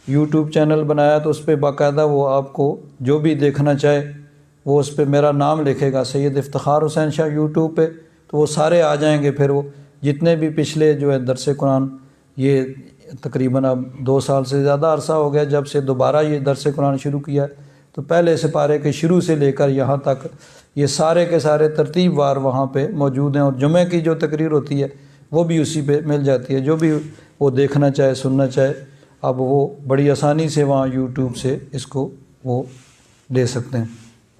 یوٹیوب چینل بنایا تو اس پہ باقاعدہ وہ آپ کو جو بھی دیکھنا چاہے وہ اس پہ میرا نام لکھے گا سید افتخار حسین شاہ یوٹیوب پہ، تو وہ سارے آ جائیں گے۔ پھر وہ جتنے بھی پچھلے جو ہے درس قرآن، یہ تقریباً اب 2 سال سے زیادہ عرصہ ہو گیا جب سے دوبارہ یہ درس قرآن شروع کیا ہے، تو پہلے سپارے کے شروع سے لے کر یہاں تک یہ سارے کے سارے ترتیب وار وہاں پہ موجود ہیں، اور جمعہ کی جو تقریر ہوتی ہے وہ بھی اسی پہ مل جاتی ہے۔ جو بھی وہ دیکھنا چاہے سننا چاہے اب وہ بڑی آسانی سے وہاں یوٹیوب سے اس کو وہ لے سکتے ہیں،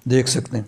دیکھ سکتے ہیں۔